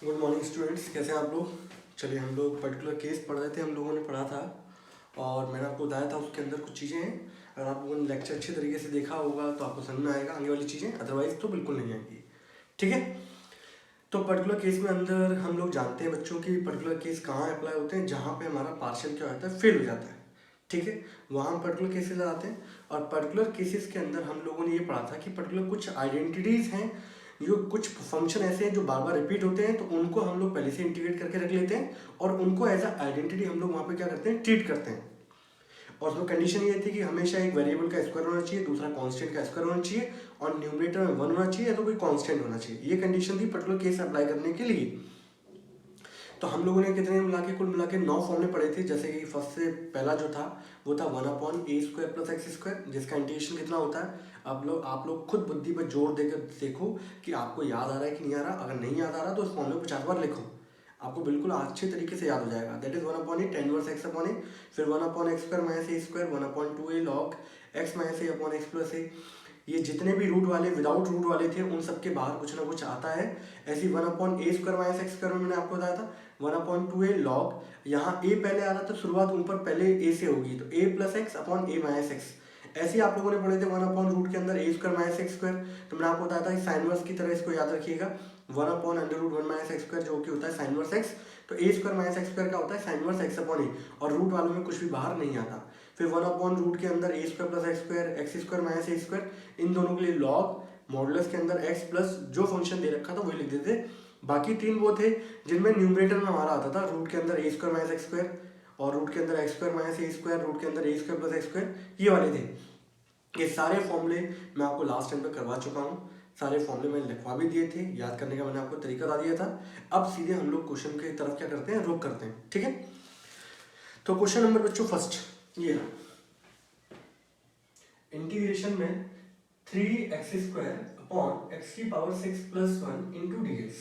Good morning students, कैसे हैं आप लोग। चलिए, हम लोग पर्टिकुलर केस पढ़ रहे थे, हम लोगों ने पढ़ा था और मैंने आपको बताया था उसके अंदर कुछ चीज़ें हैं। अगर आप लोगों ने लेक्चर अच्छे तरीके से देखा होगा तो आपको समझ में आएगा आगे वाली चीज़ें, अदरवाइज तो बिल्कुल नहीं आएंगी। ठीक है, तो पर्टिकुलर केस में अंदर हम लोग जानते हैं बच्चों की पर्टिकुलर केस कहाँ अप्लाई होते हैं, जहाँ पे हमारा पार्शियल क्या होता है, फेल हो जाता है। ठीक है, वहाँ हम पर्टिकुलर केसेस लगाते हैं और पर्टिकुलर केसेस के अंदर हम लोगों ने ये पढ़ा था कि पर्टिकुलर कुछ आइडेंटिटीज़ हैं, जो कुछ फंक्शन ऐसे हैं जो बार बार रिपीट होते हैं, तो उनको हम लोग पहले से इंटीग्रेट करके रख लेते हैं और उनको एज अ आइडेंटिटी हम लोग वहाँ पे क्या करते हैं, ट्रीट करते हैं। और उसमें कंडीशन ये थी कि हमेशा एक वेरिएबल का स्क्वायर होना चाहिए, दूसरा कांस्टेंट का स्क्वायर होना चाहिए और न्यूमरेटर में 1 होना चाहिए या तो कोई कांस्टेंट होना चाहिए। ये कंडीशन थी पर्टिकुलर केस अप्लाई करने के लिए। तो हम लोगों ने कितने मिला के, कुल मिला के 9 फॉर्मूले पढ़े थे। जैसे कि फर्स्ट से पहला जो था वो था 1/a² प्लस x², जिसका इंटीग्रेशन कितना होता है। आप लोग खुद बुद्धि पर जोर देकर देखो कि आपको याद आ रहा है कि नहीं आ रहा। अगर नहीं याद आ रहा तो उस फॉर्मूले को 50 बार लिखो, आपको बिल्कुल अच्छे तरीके से याद हो जाएगा। That is 1/a tan inverse x/a, फिर 1/x² minus a², 1/2a log x minus a upon x plus a। ये जितने भी रूट वाले, विदाउट रूट वाले थे, उन सबके बाहर कुछ ना कुछ आता है। ऐसी 1/a² माइनस x² में मैंने आपको बताया था 1/2a log, यहाँ a पहले आ रहा था, शुरुआत ऊपर पहले a से होगी, तो a plus x upon a minus x. ऐसे ही आप लोगों ने पढ़े थे 1/रूट के अंदर a² माइनस x²। तो मैंने आपको बताया था कि साइन वर्स की तरह इसको याद रखिएगा, 1/√1 माइनस x² जो कि होता है साइन वर्स x। तो a² माइनस x² का होता है sine verse x upon a, और रूट वालों में कुछ भी बाहर नहीं आता। फिर 1/रूट के अंदर a² plus x² minus a², इन दोनों के लिए लॉग, मॉडुलस के अंदर x प्लस जो फंक्शन दे रखा था वही लिख देते। बाकी तीन वो थे जिनमें न्यूमरेटर में हमारा आता था रूट के अंदर a² माइनस x² और रूट के अंदर x² माइनस a², रूट के अंदर a² प्लस x², ये वाले थे। ये सारे फॉर्मूले मैं आपको लास्ट टाइम पे करवा चुका हूँ, सारे फॉर्मूले मैंने लिखवा भी दिए थे, याद करने का मैंने आपको तरीका बता दिया था। अब सीधे हम लोग क्वेश्चन की तरफ क्या करते हैं, रुख करते हैं। ठीक है, तो क्वेश्चन नंबर बच्चों फर्स्ट ये रहा। इंटीग्रेशन में 3x² upon x⁻6 + 1 into dx।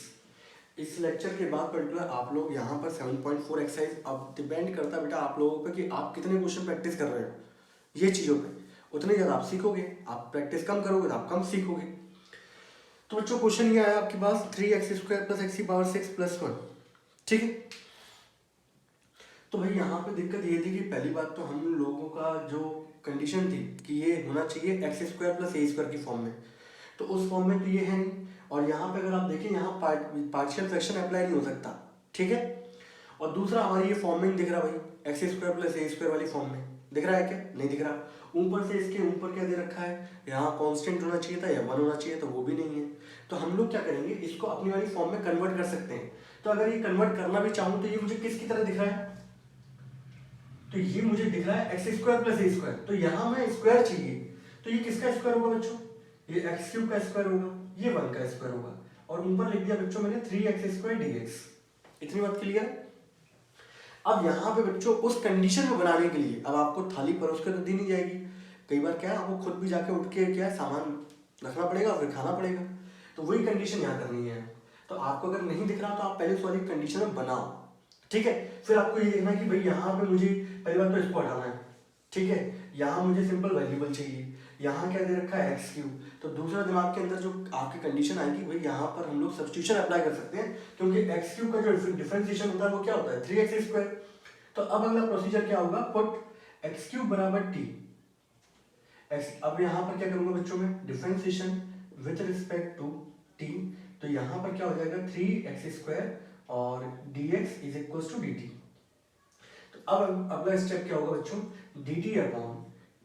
इस लेक्चर के बाद पर्टिकुलर आप लोग यहाँ पर 7.4 एक्सरसाइज, अब डिपेंड करता है बेटा आप लोगों पे कि आप कितने क्वेश्चन प्रैक्टिस कर रहे हो ये चीज़ों पे, उतने ज़्यादा आप सीखोगे। आप प्रैक्टिस कम करोगे तो आप कम सीखोगे। तो बच्चों क्वेश्चन ये आया आपके पास 3x² + x⁻6 + 1। ठीक है, तो भाई यहाँ पे दिक्कत ये थी कि पहली बात तो हम लोगों का जो कंडीशन थी कि ये होना चाहिए x² + a² की फॉर्म में, तो उस फॉर्म में तो ये है नहीं। और यहाँ पे अगर आप देखें, यहाँ पार्शियल फ्रैक्शन अप्लाई नहीं हो सकता। ठीक है, और दूसरा हमारी ये फॉर्म में नहीं दिख रहा भाई, x² + a² वाली फॉर्म में दिख रहा है क्या, नहीं दिख रहा। ऊपर से इसके ऊपर क्या दे रखा है, यहाँ कांस्टेंट होना चाहिए था या 1 होना चाहिए, तो वो भी नहीं है। तो हम लोग क्या करेंगे, इसको अपनी वाली फॉर्म में कन्वर्ट कर सकते हैं। तो अगर ये कन्वर्ट करना भी चाहूँ तो ये मुझे किसकी तरह दिख रहा है, तो ये मुझे दिख रहा है x² + a²। तो यहाँ मैं स्क्वायर चाहिए, तो ये किसका स्क्वायर होगा बच्चों, ये x³ का स्क्वायर होगा, ये 1 का स्क्वायर होगा, और ऊपर लिख दिया बच्चों मैंने 3x² dx। इतनी बात क्लियर। अब यहाँ पे बच्चों उस कंडीशन में बनाने के लिए अब आपको थाली परोस के तो दी नहीं जाएगी। कई बार क्या है, आपको खुद भी जाके उठ के क्या है सामान रखना पड़ेगा, फिर खाना पड़ेगा। तो वही कंडीशन यहाँ करनी है। तो आपको अगर नहीं दिख रहा तो आप पहले उस वाली कंडीशन में बनाओ। ठीक है, फिर आपको ये देखना कि भाई यहाँ पे मुझे पहली बार तो इसको हटाना है। ठीक है, यहाँ मुझे सिंपल वेरिएबल चाहिए, यहाँ क्या दे रखा है x³। तो दूसरा दिमाग के अंदर जो आपकी कंडीशन आएगी भाई, यहाँ पर हम लोग सब्स्टिट्यूशन अप्लाई कर सकते हैं, क्योंकि x³ का जो डिफरेंशिएशन होता है वो क्या होता है 3x²। तो अब अगला प्रोसीजर क्या होगा, पुट x³ बराबर t। अब यहाँ पर क्या करूंगा बच्चों में, differentiation with respect to t। तो यहाँ पर क्या हो जाएगा 3x² और dx = dt। तो अब अगला स्टेप क्या होगा बच्चों, dt अपॉन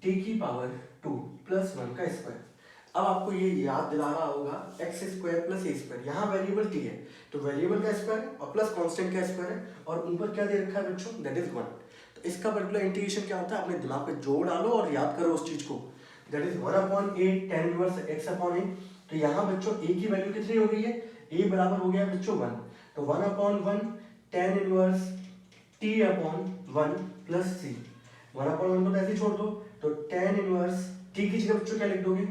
t⁻2 + 1 का स्क्वायर। अब आपको ये याद दिला रहा होगा x² + a², यहाँ वेरिएबल t है, तो वेरिएबल का स्क्वायर है और प्लस कांस्टेंट का स्क्वायर है, और ऊपर क्या दे रखा है बच्चों, दैट इज 1। तो इसका पर्टिकुलर इंटीग्रेशन क्या होता है, अपने दिमाग पे जोड़ डालो और याद करो उस चीज को। That is 1/a tan inverse x/a। तो यहाँ बच्चों a की वैल्यू कितनी हो गई है, a बराबर हो गया बच्चों 1। तो 1/1 tan inverse t/1 plus c। 1/1 को ऐसे छोड़ दो, तो tan इनवर्स t की जगह बच्चों क्या लिख दोगे,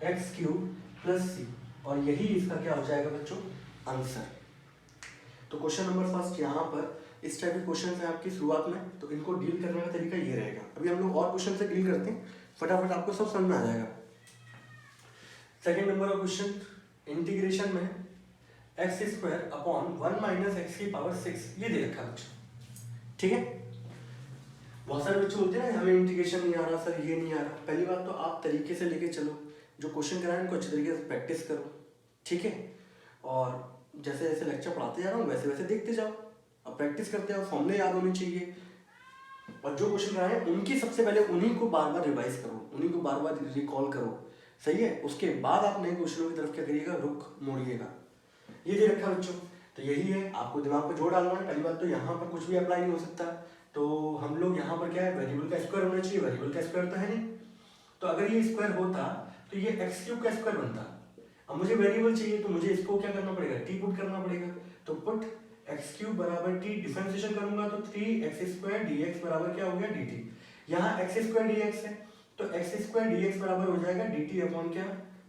x³ + c, और यही इसका क्या हो जाएगा बच्चों, आंसर। तो क्वेश्चन नंबर फर्स्ट यहाँ पर इस टाइप के क्वेश्चन है आपकी शुरुआत में, तो इनको डील करने का तरीका ये रहेगा। अभी हम लोग और क्वेश्चन से डील करते हैं, फटाफट आपको सब समझ में आ जाएगा। सेकेंड नंबर का क्वेश्चन, इंटीग्रेशन में x square upon 1 minus x की पावर 6 ये दे रखा है बच्चों। ठीक है, बहुत सारे बच्चे बोलते हैं ना हमें इंटीग्रेशन नहीं आ रहा सर, ये नहीं आ रहा। पहली बात तो आप तरीके से लेके चलो, जो क्वेश्चन कराएं उनको अच्छे तरीके से प्रैक्टिस करो। ठीक है, और जैसे जैसे लेक्चर पढ़ाते जा रहा हूँ वैसे वैसे देखते जाओ, अब प्रैक्टिस करते जाओ, फॉर्मूले याद होने चाहिए। और जो क्वेश्चन कराएं उनकी सबसे पहले उन्हीं को बार बार रिवाइज करो, उन्हीं को बार बार रिकॉल करो। सही है, उसके बाद आप नए क्वेश्चनों की तरफ क्या करिएगा, रुख मोड़िएगा। ये दे रखा बच्चों, तो यही है, आपको दिमाग पर जोर डालना है। पहली बात तो यहाँ पर कुछ भी अप्लाई नहीं हो सकता, तो हम लोग यहाँ पर क्या है, वेरिएबल का स्क्वायर होना चाहिए, वेरिएबल का स्क्वायर तो है नहीं, तो अगर ये स्क्वायर होता तो ये एक्स क्यूब का स्क्वायर बनता। अब मुझे वेरिएबल चाहिए तो मुझे इसको क्या करना पड़ेगा, टी पुट करना पड़ेगा। तो पुट एक्स क्यूब बराबर टी, डिफरेंशिएशन करूंगा तो 3x² dx बराबर क्या हो गया dt। यहाँ x² dx है तो x² dx बराबर हो जाएगा dt अपॉन क्या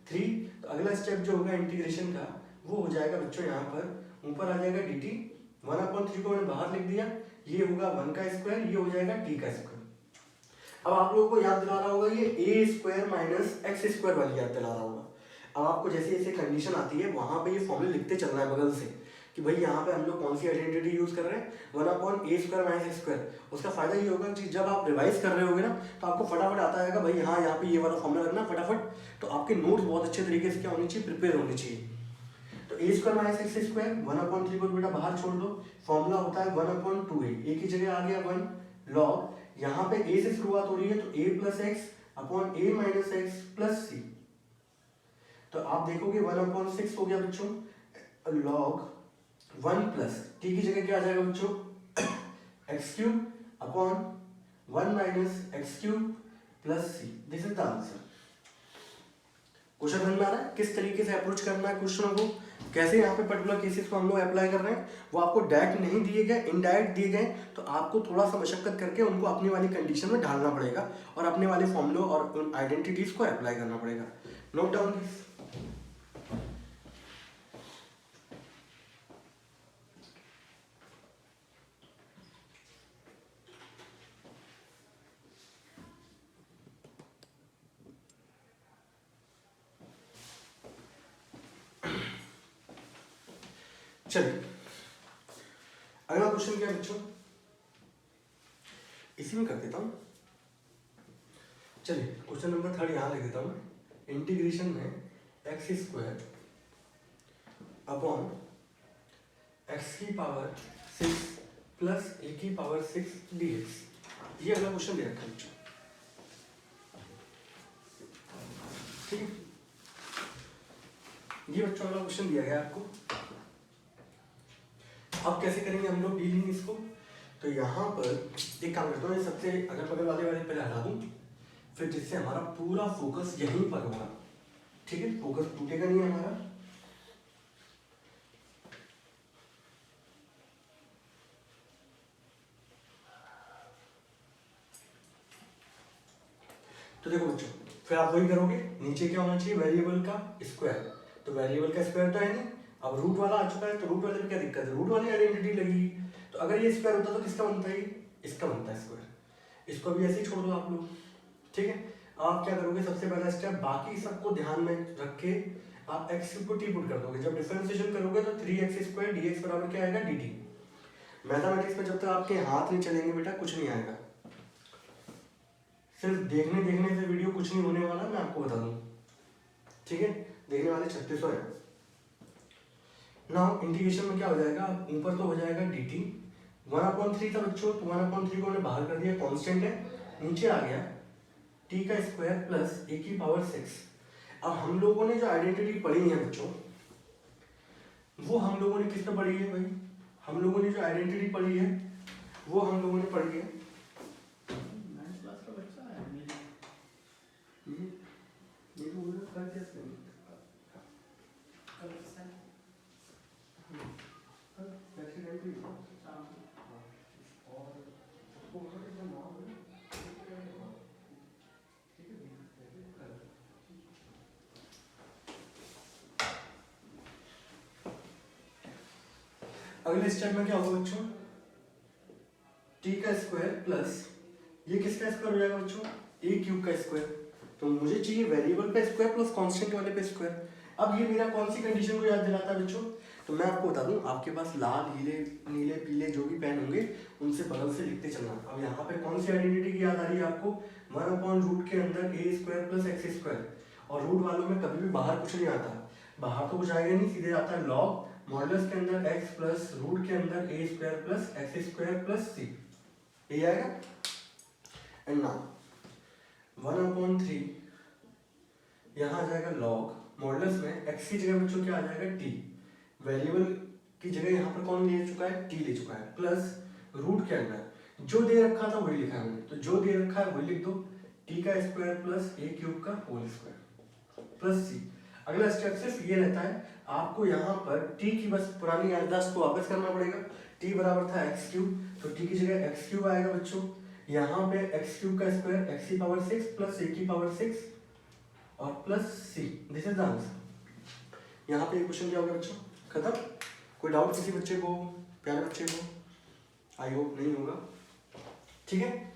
3। तो अगला स्टेप जो होगा इंटीग्रेशन का वो हो जाएगा बच्चों, यहाँ पर ऊपर आ जाएगा dt, 1/3 को मैंने बाहर लिख दिया, ये होगा 1 का स्क्वायर, ये हो जाएगा t का स्क्वायर। अब आप लोगों को याद दिला रहा होगा ये a² माइनस x² वाली याद दिला रहा होगा। अब आपको जैसे जैसे कंडीशन आती है वहां पे ये फॉर्मूले लिखते चलना है बगल से कि भाई यहाँ पे हम लोग कौन सी आइडेंटिटी यूज कर रहे हैं, 1/a² माइनस x²। उसका फायदा ये होगा कि जब आप रिवाइज कर रहे होगे ना तो आपको फटाफट आता है भाई हाँ यहाँ पे ये वाला फॉर्मूला रखना फटाफट, तो आपके नोट्स बहुत अच्छे तरीके से क्या होनी चाहिए, प्रिपेयर होनी चाहिए। तो a² माइनस x², 1/3 को बेटा बाहर छोड़ दो, फॉर्मूला होता है 1/2a, a की जगह आ गया 1 लॉग, यहाँ पे a से शुरुआत हो रही है तो a plus x upon a minus x plus c. तो आप देखोगे 1/6 हो गया बच्चों, लॉग 1 प्लस t की जगह क्या आ जाएगा बच्चों, x³ upon 1 minus x³ plus C. This is the answer. Question समझ में आ रहा है किस तरीके से अप्रोच करना है क्वेश्चनों को, कैसे यहाँ पे पर्टिकुलर केसेस को हम लोग अप्लाई कर रहे हैं। वो आपको डायरेक्ट नहीं दिए गए, इनडायरेक्ट दिए गए, तो आपको थोड़ा सा मशक्कत करके उनको अपनी वाली कंडीशन में ढालना पड़ेगा और अपने वाले फॉर्मूलों और उन आइडेंटिटीज को अप्लाई करना पड़ेगा। Note down this. चलिए अगला क्वेश्चन क्या है बच्चों, इसी में कर देता हूं। चलिए क्वेश्चन नंबर 3 यहां लिख देता हूं, इंटीग्रेशन में x² अपॉन x की पावर 6 प्लस a की पावर 6 dx, ये अगला क्वेश्चन दे रखा है बच्चों। ठीक है, ये बच्चों अगला क्वेश्चन दिया गया आपको। अब कैसे करेंगे हम लोग डीलिंग इसको, तो यहाँ पर एक काम करता हूँ, सबसे अगल बगल वाले पहले हटा दूँ, फिर जिससे हमारा पूरा फोकस यहीं पर होगा। ठीक है, फोकस टूटेगा नहीं हमारा। तो देखो बच्चों, फिर आप वही करोगे, नीचे क्या होना चाहिए, वेरिएबल का स्क्वायर, तो वेरिएबल का स्क्वायर तो है नहीं, अब रूट वाला आ चुका है, तो रूट वाले में क्या दिक्कत है, रूट वाली आइडेंटिटी लगेगी। तो अगर ये स्क्वायर होता तो किसका बनता है, इसका बनता है स्क्वायर, इसको भी ऐसे ही छोड़ दो आप लोग। ठीक है, आप क्या करोगे, सबसे पहला स्टेप बाकी सबको ध्यान में रख के आप x को टी पुट कर दोगे। जब डिफरेंशिएशन करोगे तो 3x² dx बराबर क्या आएगा, dt। मैथमेटिक्स में जब तक आपके हाथ नहीं चलेंगे बेटा कुछ नहीं आएगा, सिर्फ देखने से वीडियो कुछ नहीं होने वाला, मैं आपको बता दूं। ठीक है, देखने वाले 3600 है। नाउ इंटीग्रेशन में क्या हो जाएगा, ऊपर तो हो जाएगा dt, 1/3 था बच्चों, तो 1/3 को मैंने बाहर कर दिया, कांस्टेंट है, नीचे आ गया t का स्क्वायर प्लस a की पावर 6। अब हम लोगों ने जो आइडेंटिटी पढ़ी है बच्चों, वो हम लोगों ने किस पे पढ़ी है भाई, हम लोगों ने जो आइडेंटिटी पढ़ी है वो हम लोगों ने पढ़ी है, अगले स्टेप में क्या होगा बच्चों, t का स्क्वायर प्लस ये किसका स्क्वायर हो जाएगा बच्चों, a³ का स्क्वायर। तो मुझे चाहिए वेरिएबल पे स्क्वायर प्लस कांस्टेंट वाले पे स्क्वायर। अब ये मेरा कौन सी कंडीशन को याद दिलाता है बच्चों, तो मैं आपको बता दूं, आपके पास लाल नीले नीले पीले जो भी पेन होंगे उनसे बगल से लिखते चलना। अब यहाँ पे कौन सी आइडेंटिटी की याद आ रही है आपको? 1/रूट के अंदर a square plus x square, और रूट वालों में कभी भी बाहर कुछ नहीं आता, बाहर तो कुछ आएगा नहीं, सीधे आता है लॉग मॉडुलस के अंदर एक्स प्लस रूट के अंदर a square plus x square plus c, यही आएगा। एंड नाउ 1/3 यहाँ आ जाएगा लॉग मॉडुलस में एक्स की जगह बच्चों क्या आ जाएगा? टी, वेरिएबल की जगह यहाँ पर कौन ले चुका है? टी ले चुका है, प्लस रूट के अंदर जो दे रखा था वही लिखा है हमने, तो जो दे रखा है वही लिख दो, टी का स्क्वायर प्लस ए क्यूब का होल स्क्वायर प्लस सी। अगला स्टेप सिर्फ ये रहता है, आपको यहाँ पर टी की बस पुरानी याददाश्त को वापस करना पड़ेगा। टी बराबर था एक्स क्यूब, तो टी की जगह एक्स क्यूब आएगा बच्चों, यहाँ पे एक्स क्यूब का स्क्वायर एक्स की पावर 6 प्लस ए की पावर 6 और plus C, this is the answer. यहाँ पे क्वेश्चन क्या होगा बच्चों? खत्म। कोई डाउट किसी बच्चे को, प्यारे बच्चे को? आई होप नहीं होगा, ठीक है।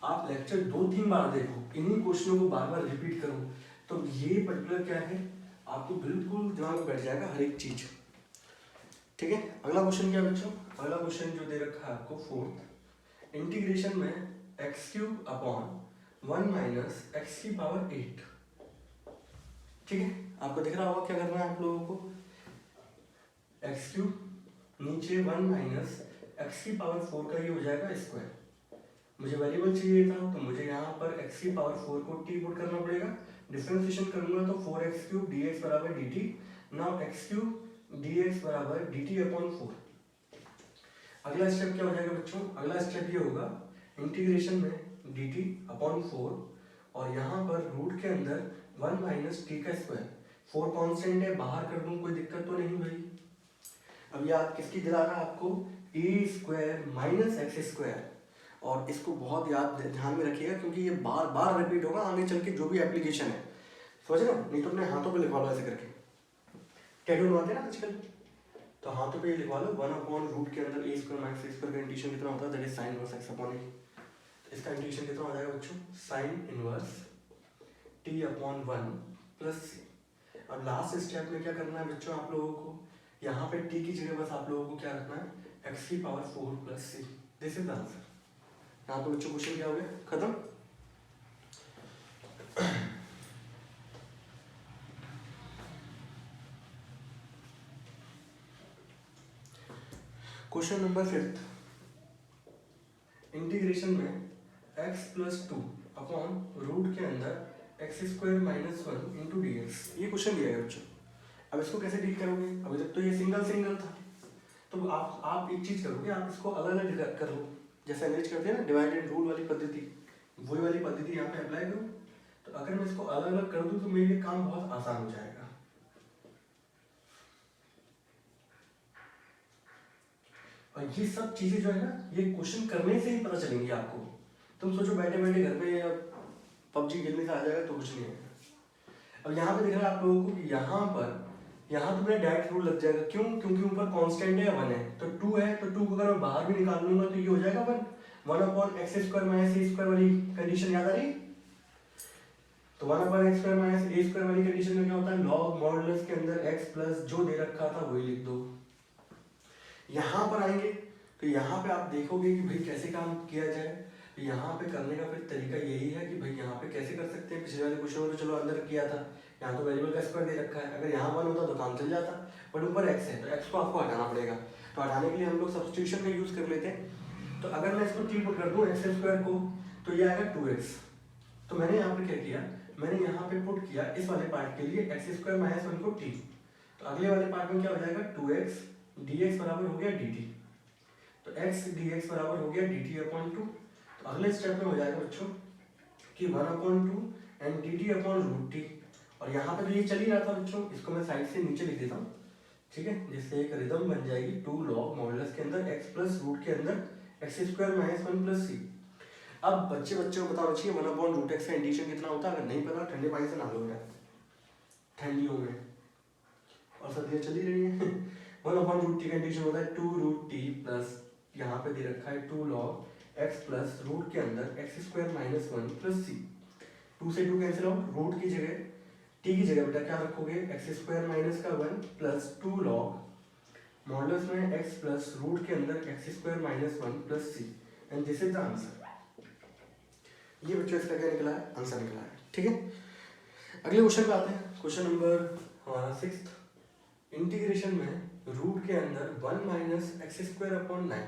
आप लेक्चर 2-3 बार देखो, इन्हीं क्वेश्चनों को बार बार रिपीट करो, तो ये पर्टिकुलर क्या है आपको बिल्कुल दिमाग में बैठ जाएगा हर एक चीज, ठीक है। अगला क्वेश्चन क्या है बच्चों? अगला क्वेश्चन जो दे रखा है आपको 4th, इंटीग्रेशन में x cube upon 1 minus x की पावर 8, ठीक है। आपको दिख रहा होगा क्या करना है आप लोगों को? एक्स क्यूब नीचे 1 माइनस एक्स की पावर 4 का ये हो जाएगा स्क्वायर, मुझे वेरिएबल चाहिए था तो मुझे यहाँ पर x की पावर 4 को t पुट करना पड़ेगा, डिफरेंशिएशन करूंगा तो 4x क्यूब dx बराबर dt, now x cube dx बराबर dt अपॉन 4। अगला स्टेप क्या हो जाएगा बच्चों? अगला स्टेप ये होगा इंटीग्रेशन में dt अपॉन 4, और यहाँ पर रूट के अंदर 1 माइनस टी का स्क्वायर, 4 कांस्टेंट है, बाहर कर दूं कोई दिक्कत तो नहीं भाई। अब याद किसकी दिला रहा है आपको? ए स्क्वायर माइनस एक्स स्क्वायर, और इसको बहुत याद ध्यान में रखिएगा क्योंकि ये बार बार रिपीट होगा आगे चल के जो भी एप्लीकेशन है, समझ रहे हो? नहीं तो अपने हाथों पे लिखवा लो ऐसे करके, टैटू बनवाते हैं ना आजकल, तो हाथों पे ये लिखवा लो 1/रूट के अंदर a square minus x square का इंटीग्रेशन कितना होता है? That is sine inverse x upon a. तो इसका इंटीग्रेशन कितना हो जाएगा बच्चों? Sine inverse t upon 1 plus c. अब लास्ट स्टेप में क्या करना है बच्चों आप लोगों को? यहाँ पे टी की जगह बस आप लोगों को क्या रखना है? एक्स की power 4 plus C, this is the answer. यहाँ पे बच्चों क्वेश्चन क्या हो गया? खत्म। क्वेश्चन नंबर 5, इंटीग्रेशन में x प्लस 2 अपॉन रूट के अंदर x square minus 1 into d x, ये क्वेश्चन दिया है बच्चों। अब इसको कैसे डील करोगे? अभी तक तो ये सिंगल सिंगल था, तो आप एक चीज करोगे, आप इसको अलग अलग कर लो, जैसे अंग्रेज करते हैं ना डिवाइड एंड रूल वाली पद्धति, वही वाली पद्धति यहाँ पे अप्लाई करो। तो अगर मैं इसको अलग अलग कर दूं तो मेरे लिए काम बहुत आसान हो जाएगा। और ये सब चीजें जो है ना, ये क्वेश्चन करने से ही पता चलेंगी आपको। तुम सोचो बैठे बैठे घर पे पबजी खेलने से आ जाएगा तो कुछ नहीं है। अब यहाँ पे दिख रहा है आप लोगों को कि यहाँ तो मेरा डायरेक्ट रूल लग जाएगा, क्यों? क्योंकि ऊपर कांस्टेंट है 1 है, तो 2 है, तो 2 को अगर मैं बाहर भी निकाल लूंगा तो ये हो जाएगा 1/एक्स स्क्वायर माइनस ए स्क्वायर वाली कंडीशन याद आ रही? तो 1/एक्स स्क्वायर माइनस ए स्क्वायर वाली कंडीशन में क्या होता है? लॉग मॉडुलस के अंदर x प्लस जो दे रखा था वही लिख दो। यहाँ पर आएंगे तो यहाँ पे आप देखोगे कि भाई कैसे काम किया जाए। तो यहाँ पे करने का फिर तरीका यही है कि भाई यहाँ पे कैसे कर सकते हैं। पिछले वाले क्वेश्चन में तो चलो अंदर किया था, यहाँ तो वेरिएबल का स्क्वायर दे रखा है, अगर यहाँ 1 होता तो काम चल जाता, बट ऊपर x है तो x को आपको हटाना पड़ेगा। तो हटाने के लिए हम लोग सब्स्टिट्यूशन का यूज कर लेते हैं। तो अगर मैं इसको t पुट कर दूँ एक्स स्क्वायर को तो ये आएगा 2x। तो मैंने यहाँ पे क्या किया, मैंने यहाँ पे पुट किया इस वाले पार्ट के लिए एक्स स्क्वायर माइनस 1 को t। तो अगले वाले पार्ट में क्या हो जाएगा? 2x dx बराबर हो गया dt, तो x dx बराबर हो गया dt अपॉन 2। तो अगले स्टेप में हो जाएगा बच्चों कि 1/2 and dt upon root t। और यहाँ पे तो ये चल ही रहा था बच्चों, इसको मैं साइड से नीचे लिख देता हूँ, ठीक है, जिससे एक रिदम बन जाएगी 2 लॉग मॉडुलस के अंदर x प्लस रूट के अंदर x square minus 1 plus c. अब बच्चे को बताना चाहिए 1/√x का इंटीग्रेशन कितना होता है। अगर नहीं पता ठंडे पानी से नहा लो बेटा, ठंडियों में, और सर्दियाँ चली रही हैं। 1/√t का इंटीग्रेशन होता है 2√t प्लस यहाँ पे दे रखा है 2 लॉग x प्लस रूट के अंदर एक्स स्क्वायर माइनस 1 प्लस सी। 2 से 2 कैंसिल आउट, रूट की जगह टी की जगह बेटा क्या रखोगे, एक्स स्क्वायर माइनस का 1 प्लस 2 लॉग मॉडुलस में एक्स प्लस रूट के अंदर x square minus 1 plus C, and this is the answer. ये बच्चों इसका क्या निकला है, आंसर निकला है। ठीक है, अगले क्वेश्चन पे आते हैं। क्वेश्चन नंबर हमारा 6th, इंटीग्रेशन में रूट के अंदर 1 माइनस एक्स स्क्वायर अपॉन 9,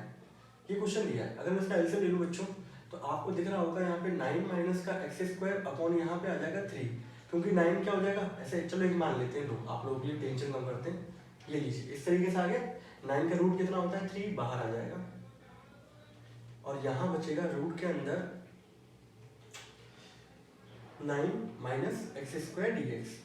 ये क्वेश्चन दिया है। अगर मैं इसका एलसीएम ले लूँ बच्चों तो आपको दिख रहा होगा यहाँ पे 9 माइनस का एक्स स्क्वायर अपॉन यहाँ पे आ जाएगा 3, क्योंकि 9 क्या हो जाएगा ऐसे, चलो एक मान लेते हैं, लो आप लोगों के लिए टेंशन कम करते हैं, ये लीजिए इस तरीके से आ गया। 9 का रूट कितना होता है 3, बाहर आ जाएगा और यहाँ बचेगा रूट के अंदर 9 minus x square D x,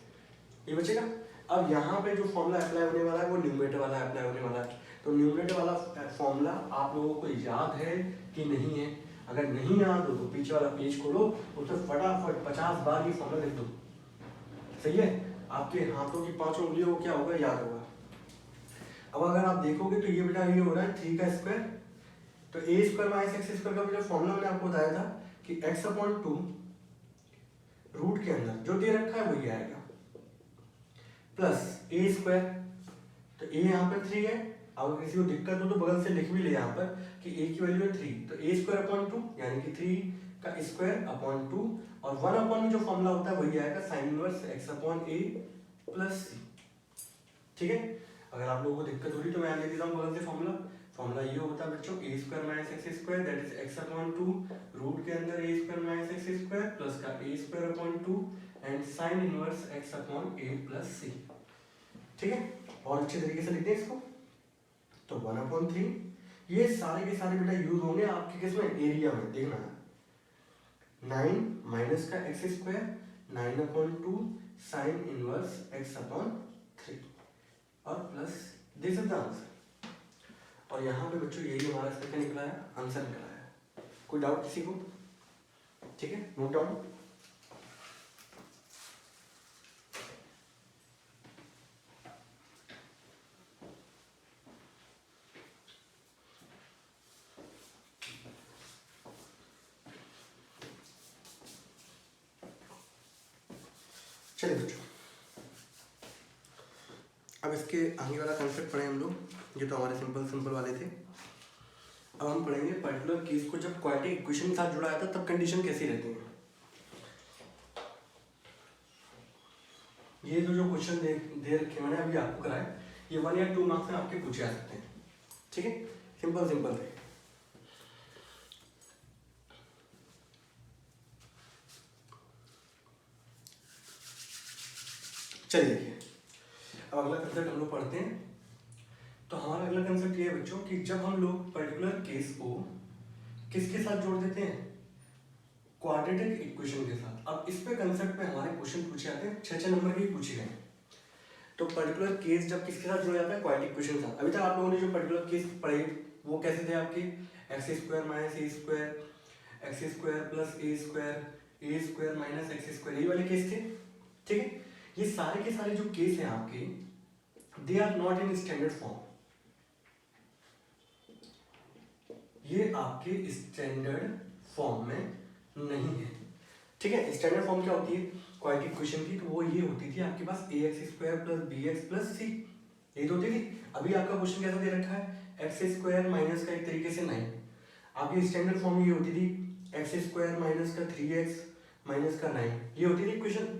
ये बचेगा। अब यहाँ पे जो फॉर्मूला अप्लाई होने वाला है वो न्यूमरेटर वाला अप्लाई होने वाला है। तो न्यूमरेटर वाला फॉर्मूला आप लोगों को याद है कि नहीं है? अगर नहीं याद हो तो पीछे वाला पेज खोलो, उसमें फटाफट 50 बार ये फॉर्मूला लिख दो, सही है? आपके हाथों की 5 उंगलियों को क्या होगा, याद होगा। अब अगर आप देखोगे तो ये बेटा ये हो रहा है 3 का स्क्वायर, तो ए स्क्वायर माइनस एक्स स्क्वायर का जो फॉर्मूला मैंने आपको बताया था कि एक्स अपॉन 2 रूट के अंदर जो दे रखा है वही आएगा, प्लस ए स्क्वायर, तो ए यहाँ पर 3 है। अगर किसी को दिक्कत हो तो बगल से लिख भी ले यहाँ पर कि ए की वैल्यू है 3, तो ए स्क्वायर अपॉन 2 यानी कि 3 का स्क्वायर अपॉन 2, और 1 अपॉन में जो फॉर्मूला होता है वही आएगा sign inverse x upon a plus c. ठीक है, अगर आप लोगों को दिक्कत हो रही तो मैं लिख देता हूँ बगल से फॉर्मूला ये होता है बच्चों a square minus x square that is x upon 2 root के अंदर a square minus x square plus का a square upon 2 and sine inverse x upon a plus c. ठीक है, और अच्छे तरीके से लिखते हैं इसको, तो 1/3 ये सारे के सारे बेटा यूज होंगे आपके किस में, एरिया में। देखना 9 माइनस का x square 9/2 sign inverse x upon 3 और plus this is the answer. और यहाँ पे बच्चों यही हमारा इसका क्या निकला है, आंसर निकला है। कोई डाउट किसी को? ठीक है, नोट डाउन। चलिए बच्चों, अब इसके आगे वाला कॉन्सेप्ट पढ़े हम लोग, ये तो हमारे सिंपल वाले थे। अब हम पढ़ेंगे पर्टिकुलर केस को जब क्वाड्रेटिक इक्वेशन के साथ जुड़ा था तब कंडीशन कैसी रहती है। ये जो क्वेश्चन दे रखे मैंने अभी आपको कराया, ये 1 या 2 मार्क्स में आपके पूछे आ सकते हैं। ठीक है, सिंपल थे। चलिए देखिए, अब अगला कंसेप्ट हम लोग पढ़ते हैं। तो हमारा अगला कंसेप्ट ये है बच्चों कि जब हम लोग पर्टिकुलर केस को किसके साथ जोड़ देते हैं, क्वाड्रेटिक इक्वेशन के साथ। अब इस पे कंसेप्ट पे हमारे क्वेश्चन पूछे आते हैं, 6 नंबर के ही पूछे गए। तो पर्टिकुलर केस जब किसके साथ जुड़ा जाता है, क्वाड्रेटिक इक्वेशन के साथ। अभी तक आप लोगों ने जो पर्टिकुलर केस पढ़े वो कैसे थे आपके, एक्स स्क्वायर माइनस ए स्क्वायर, एक्स स्क्वायर प्लस ए स्क्वायर माइनस एक्स स्क्वायर, ये वाले केस थे। ठीक है, ये सारे के सारे जो केस हैं आपके, they are not in standard form. ये आपके स्टैंडर्ड फॉर्म में नहीं है। ठीक है, स्टैंडर्ड फॉर्म क्या होती है क्वाड्रेटिक इक्वेशन की, तो वो ये होती थी आपके पास a x square plus b x plus c, ये तो होती थी। अभी आपका क्वेश्चन कैसा दे रखा है, एक्स स्क्वायर माइनस का एक तरीके से 9, आपकी स्टैंडर्ड फॉर्म ये होती थी एक्स स्क्वायर माइनस का 3x माइनस का 9, ये होती थी इक्वेशन।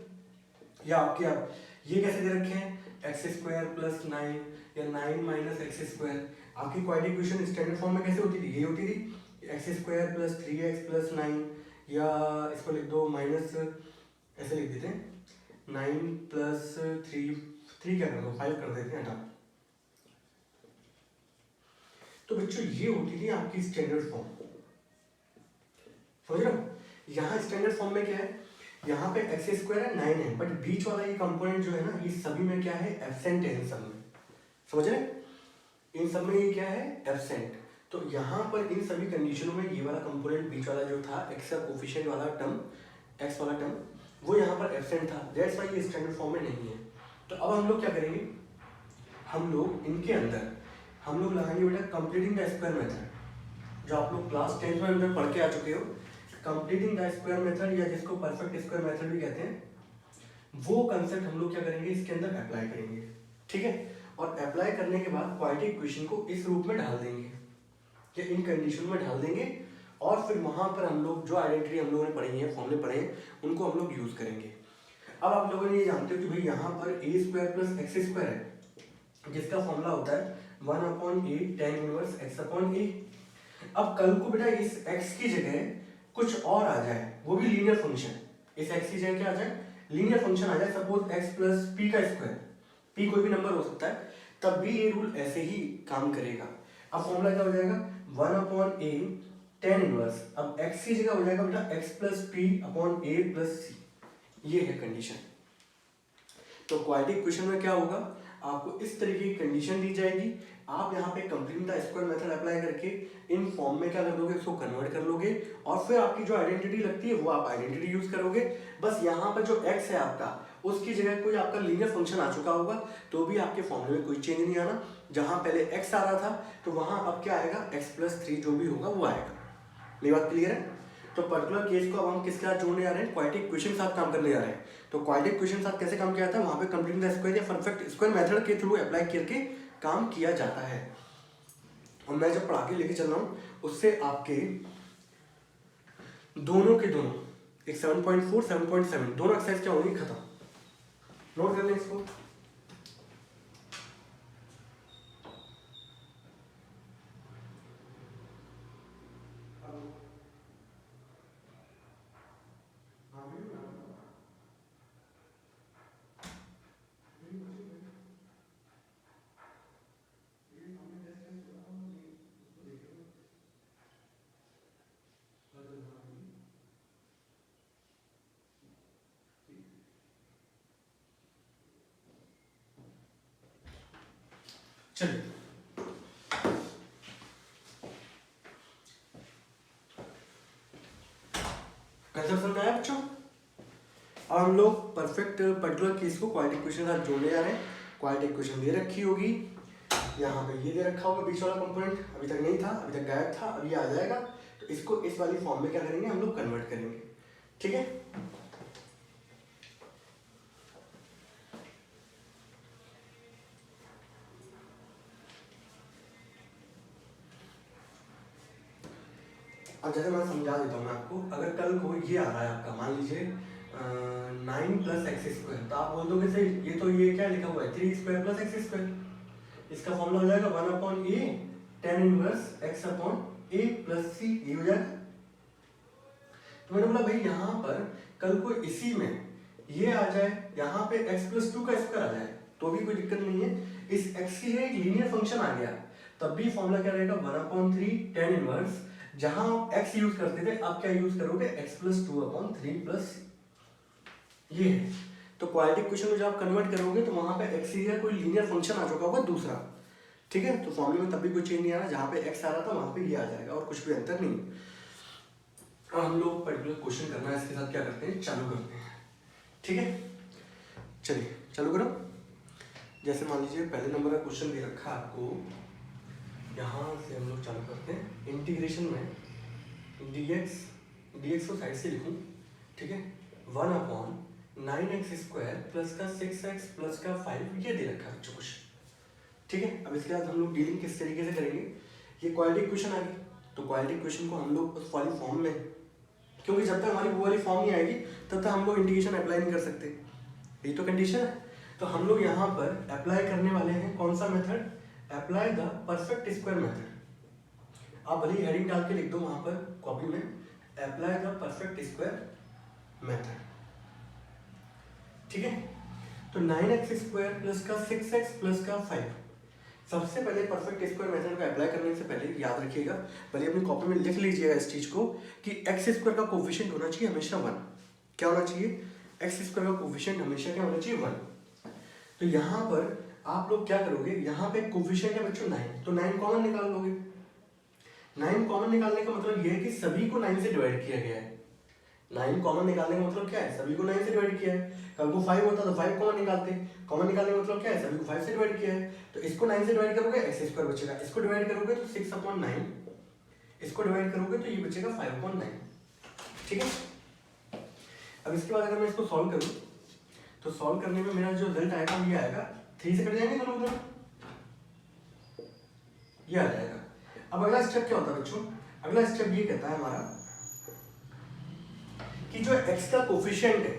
या आपके आप ये कैसे दे रखे हैं, एक्स स्क्वायर प्लस 9 या 9 माइनस एक्स स्क्वायर, आपकी क्वाड्रेटिक इक्वेशन स्टैंडर्ड फॉर्म में कैसे होती थी, ये होती थी x square plus 3x plus 9, या इसको लिख दो माइनस, ऐसे लिख देते हैं 9 प्लस 3 क्या कर दो 5 कर देते हैं, हटा। तो बच्चों ये होती थी आपकी स्टैंडर्ड फॉर्म, समझ रहे हो। यहाँ स्टैंडर्ड फॉर्म में क्या है, यहाँ पे एक्स स्क्वायर है 9 है, बट बीच वाला ये कंपोनेंट जो है ना, ये सभी में क्या है, एब्सेंट है इन सब में, समझ रहे, इन सब में ये क्या है, एब्सेंट। तो यहाँ पर इन सभी कंडीशनों में ये वाला कंपोनेंट बीच वाला जो था एक्स का कोफिशिएंट वाला टर्म, एक्स वाला टर्म, वो यहाँ पर एब्सेंट था, दैट्स व्हाई ये स्टैंडर्ड फॉर्म में नहीं है। तो अब हम लोग क्या करेंगे, हम लोग इनके अंदर हम लोग लगाएंगे बेटा कंप्लीटिंग द स्क्वायर मेथड, जो आप लोग क्लास 10 में अंदर पढ़ के आ चुके हो, कंप्लीटिंग द स्क्वायर मेथड, या जिसको परफेक्ट स्क्वायर मेथड भी कहते हैं। वो कंसेप्ट हम लोग क्या करेंगे इसके अंदर अप्लाई करेंगे, ठीक है। और अप्लाई करने के बाद क्वाड्रेटिक इक्वेशन को इस रूप में ढाल देंगे या इन कंडीशन में ढाल देंगे, और फिर वहां पर हम लोग जो आइडेंटिटी हम लोगों ने पढ़ी है, फॉर्मूले पढ़े हैं, उनको हम लोग यूज करेंगे। अब आप लोगों ने ये जानते हो कि भाई यहाँ पर ए स्क्वायर प्लस एक्स स्क्वायर है, जिसका फॉर्मूला होता है 1/a tan इनवर्स x/a। अब कल को बेटा इस x की जगह कुछ और आ जाए, वो भी लीनियर फंक्शन, इस x की जगह क्या आ जाए, लीनियर फंक्शन आ जाए, सपोज x प्लस पी का स्क्वायर, p कोई भी नंबर हो सकता है, तब भी ये रूल ऐसे ही काम करेगा। अब फॉर्मूला क्या हो जाएगा 1/a tan इनवर्स, अब x की जगह हो जाएगा बेटा x plus p upon a plus c, ये है कंडीशन। तो क्वाड्रेटिक इक्वेशन में क्या होगा, आपको इस तरीके की कंडीशन दी जाएगी, आप यहाँ पे complete the square method apply करके इन फॉर्म में क्या कर लोगे, इसको कन्वर्ट कर लोगे, और फिर आपकी जो आइडेंटिटी लगती है वो आप आइडेंटिटी यूज करोगे। बस यहाँ पर जो x है आपका, उसकी जगह कोई आपका लीनियर फंक्शन आ चुका होगा, तो भी आपके फॉर्मूले में कोई चेंज नहीं आना। जहाँ पहले x आ रहा था तो वहाँ अब क्या आएगा, x+3 जो भी होगा वो आएगा। मेरी बात क्लियर है? तो पर्टिकुलर केस को अब हम किसके साथ जोड़ने जा रहे हैं, क्वाड्रेटिक इक्वेशन के साथ काम करने जा रहे हैं। तो क्वाड्रेटिक इक्वेशन के साथ कैसे काम किया जाता है, वहां पे कंप्लीट द स्क्वायर या परफेक्ट स्क्वायर मेथड के थ्रू अप्लाई करके काम किया जाता है। और मैं जब पढ़ा के लेके चल रहा हूँ, उससे आपके दोनों के दोनों एक 7.4 7.7 दोनों एक्सरसाइज क्या होंगी, खत्म। नोट कर लें इसको। चलिए कंसेप्ट समझ आया बच्चों। अब हम लोग परफेक्ट पर्टिकुलर केस को क्वाड्रेटिक इक्वेशन के साथ जोड़ने जा रहे हैं। क्वाड्रेटिक इक्वेशन दे रखी होगी, यहाँ पे ये दे रखा होगा बीच वाला कंपोनेंट, अभी तक नहीं था, अभी तक गायब था, अभी आ जाएगा। तो इसको इस वाली फॉर्म में क्या करेंगे, हम लोग कन्वर्ट करेंगे, ठीक है। अब जैसे मैं समझा देता हूँ मैं आपको, अगर कल को ये आ रहा है आपका, मान लीजिए 9 + x², तो आप बोल दोगे सर ये क्या लिखा हुआ है 3² + x², इसका फॉर्मूला हो जाएगा 1/a tan inverse x/a + c, ये हो जाएगा। तो मैंने बोला भाई यहाँ पर कल को इसी में ये आ जाए, यहाँ पे x+2 का स्क्वायर आ जाए, तो भी कोई दिक्कत नहीं है। इस x की जगह एक लीनियर फंक्शन आ गया, तब भी फॉर्मूला क्या रहेगा 1/3 tan इनवर्स, जहां आप x यूज करते थे अब क्या यूज करोगे x+2/3 + ये है। तो क्वाड्रेटिक इक्वेशन में जब आप कन्वर्ट करोगे तो वहां पे x की जगह कोई लीनियर फंक्शन आ चुका होगा दूसरा, ठीक है। तो फॉर्मूले में तब भी कोई चेंज नहीं आ रहा, जहां पे x आ रहा था वहां पे ये आ जाएगा, और कुछ भी अंतर नहीं। अब हम लोग पर्टिकुलर क्वेश्चन करना है, इसके साथ क्या करते हैं, चालू करते हैं, ठीक है। चलिए चालू करो। जैसे मान लीजिए पहले नंबर का क्वेश्चन दे रखा है आपको, यहाँ से हम लोग चालू करते हैं। इंटीग्रेशन में dx को साइड से लिखूं, ठीक है, 1/9x² प्लस का 6x प्लस का 5, ये दे रखा है बच्चों कुछ, ठीक है। अब इसके बाद हम लोग डीलिंग किस तरीके से करेंगे, ये क्वाड्रेटिक इक्वेशन आ गई, तो क्वाड्रेटिक इक्वेशन को हम लोग उस वाली फॉर्म में, क्योंकि जब तक हमारी वो वाली फॉर्म नहीं आएगी तब तक हम लोग इंटीग्रेशन अप्लाई नहीं कर सकते, यही तो कंडीशन है। तो हम लोग यहाँ पर अप्लाई करने वाले हैं कौन सा method, apply the perfect square method. आप भले हेडिंग डाल के लिख दो वहां पर कॉपी में, apply the perfect square method, ठीक है। तो 9x² प्लस का 6x प्लस का 5, सबसे पहले परफेक्ट स्क्वायर मेथड को अप्लाई करने से पहले याद रखिएगा, पहले अपनी कॉपी में लिख लीजिएगा इस चीज को कि x² का कोफिशिएंट होना चाहिए हमेशा 1। क्या होना चाहिए, x² का कोफिशिएंट हमेशा क्या होना चाहिए 1। तो यहाँ पर आप लोग क्या करोगे, यहाँ पे कोफिशिएंट है बच्चों 9, तो 9 कॉमन निकाल लोगे। 9 कॉमन निकालने का मतलब ये है कि सभी को 9 से डिवाइड किया गया है। 9 कॉमन निकालने का मतलब क्या है, सभी को 9 से डिवाइड किया है। कल को 5 होता तो 5 कॉमन निकालते, कॉमन निकालने का मतलब क्या है, सभी को 5 से डिवाइड किया है। तो इसको 9 से डिवाइड करोगे x² बचेगा, इसको डिवाइड करोगे तो 6/9, इसको डिवाइड करोगे तो ये बचेगा 5/9, ठीक है। अब इसके बाद अगर मैं इसको सॉल्व करूं तो सॉल्व करने में मेरा जो रिजल्ट आएगा ये आएगा 3 से कट जाएंगे दोनों उधर, ये आ जाएगा। अब अगला स्टेप क्या होता है बच्चों, अगला स्टेप ये कहता है हमारा कि जो x का कोफिशिएंट है,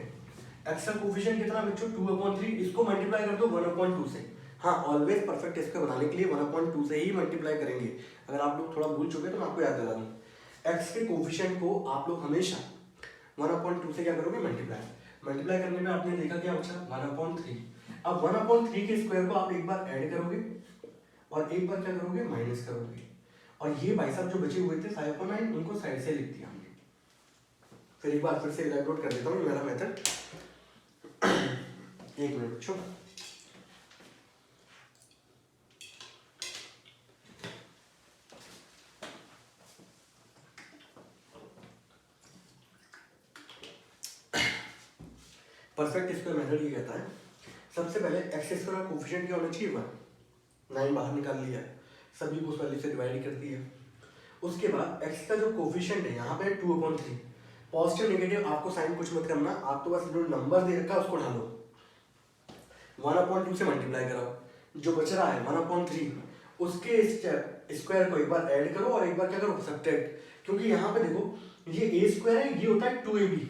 x का कोफिशिएंट कितना बच्चों 2/3, इसको मल्टीप्लाई कर दो 1/2 से। हाँ ऑलवेज परफेक्ट स्क्वायर बनाने के लिए 1/2 से ही मल्टीप्लाई करेंगे। अगर आप लोग थोड़ा भूल चुके तो मैं आपको याद दिला दूं, x के कोफिशिएंट को आप लोग हमेशा 1/2 से क्या करोगे मल्टीप्लाई करने में आपने देखा क्या बच्चा 1/3। अब 1/3 के स्क्वायर को आप एक बार ऐड करोगे और एक बार क्या करोगे माइनस करोगे, और ये भाई साहब जो बचे हुए थे 5/9 उनको साइड से लिख दिया हमने। फिर एक बार फिर से इलैबोरेट कर देता हूँ मेरा मेथड, एक मिनट बच्चों। परफेक्ट स्क्वायर मेथड ये कहता है सबसे पहले एक्स स्क्वायर का कोफिशिएंट क्या होना चाहिए 1, 9 बाहर निकाल लिया, सभी को उस वैल्यू से डिवाइड कर दिया। उसके बाद x का जो कोफिशिएंट है यहाँ पे 2/3, पॉजिटिव नेगेटिव आपको साइन कुछ मत करना, आप तो बस जो नंबर दे रखा है उसको ढालो, 1/2 से मल्टीप्लाई कराओ, जो बच रहा है 1/3 उसके स्क्वायर को एक बार ऐड करो और एक बार क्या करो सब्ट्रैक्ट, क्योंकि यहाँ पे देखो ये a स्क्वायर है, ये होता है 2ab,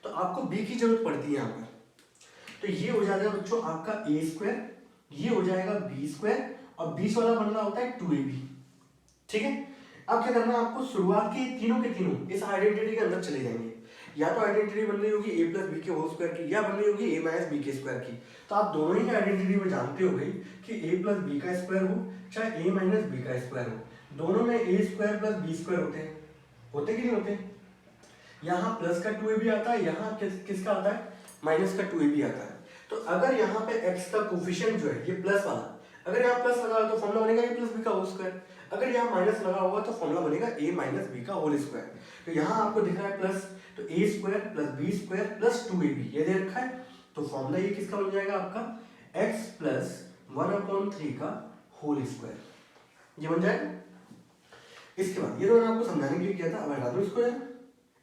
तो आपको b की जरूरत पड़ती है यहाँ पर। तो ये हो जाएगा बच्चों आपका a स्क्वायर, ये हो जाएगा b स्क्वायर, और बीच वाला बन रहा होता है 2ab। ठीक है, अब क्या करना है आपको, शुरुआत के तीनों इस आइडेंटिटी के अंदर चले जाएंगे। या तो आइडेंटिटी बन रही होगी a प्लस बी के होल स्क्वायर की, या बन रही होगी a माइनस बी के स्क्वायर की। तो आप दोनों ही आइडेंटिटी में जानते हो गई कि a प्लस बी का स्क्वायर हो चाहे a माइनस बी का स्क्वायर हो, दोनों में a square plus b square होते कि नहीं होते। यहाँ प्लस का 2ab आता है, यहाँ किसका आता है माइनस का 2ab आता है। तो अगर यहाँ पे x का कोफिशिएंट जो है ये प्लस वाला, अगर यहाँ प्लस लगा तो फॉर्मूला बनेगा a प्लस बी का होल स्क्वायर, अगर यहाँ माइनस लगा होगा तो फॉर्मूला बनेगा a माइनस बी का होल स्क्वायर। तो यहाँ आपको दिख रहा है प्लस, तो a square plus b square plus 2ab ये दे रखा है, तो फॉर्मूला ये किसका बन जाएगा आपका x प्लस 1/3 का होल स्क्वायर, ये बन जाएगा। इसके बाद ये तो मैंने आपको समझाने के लिए किया था, अब हटा दो इसको यार,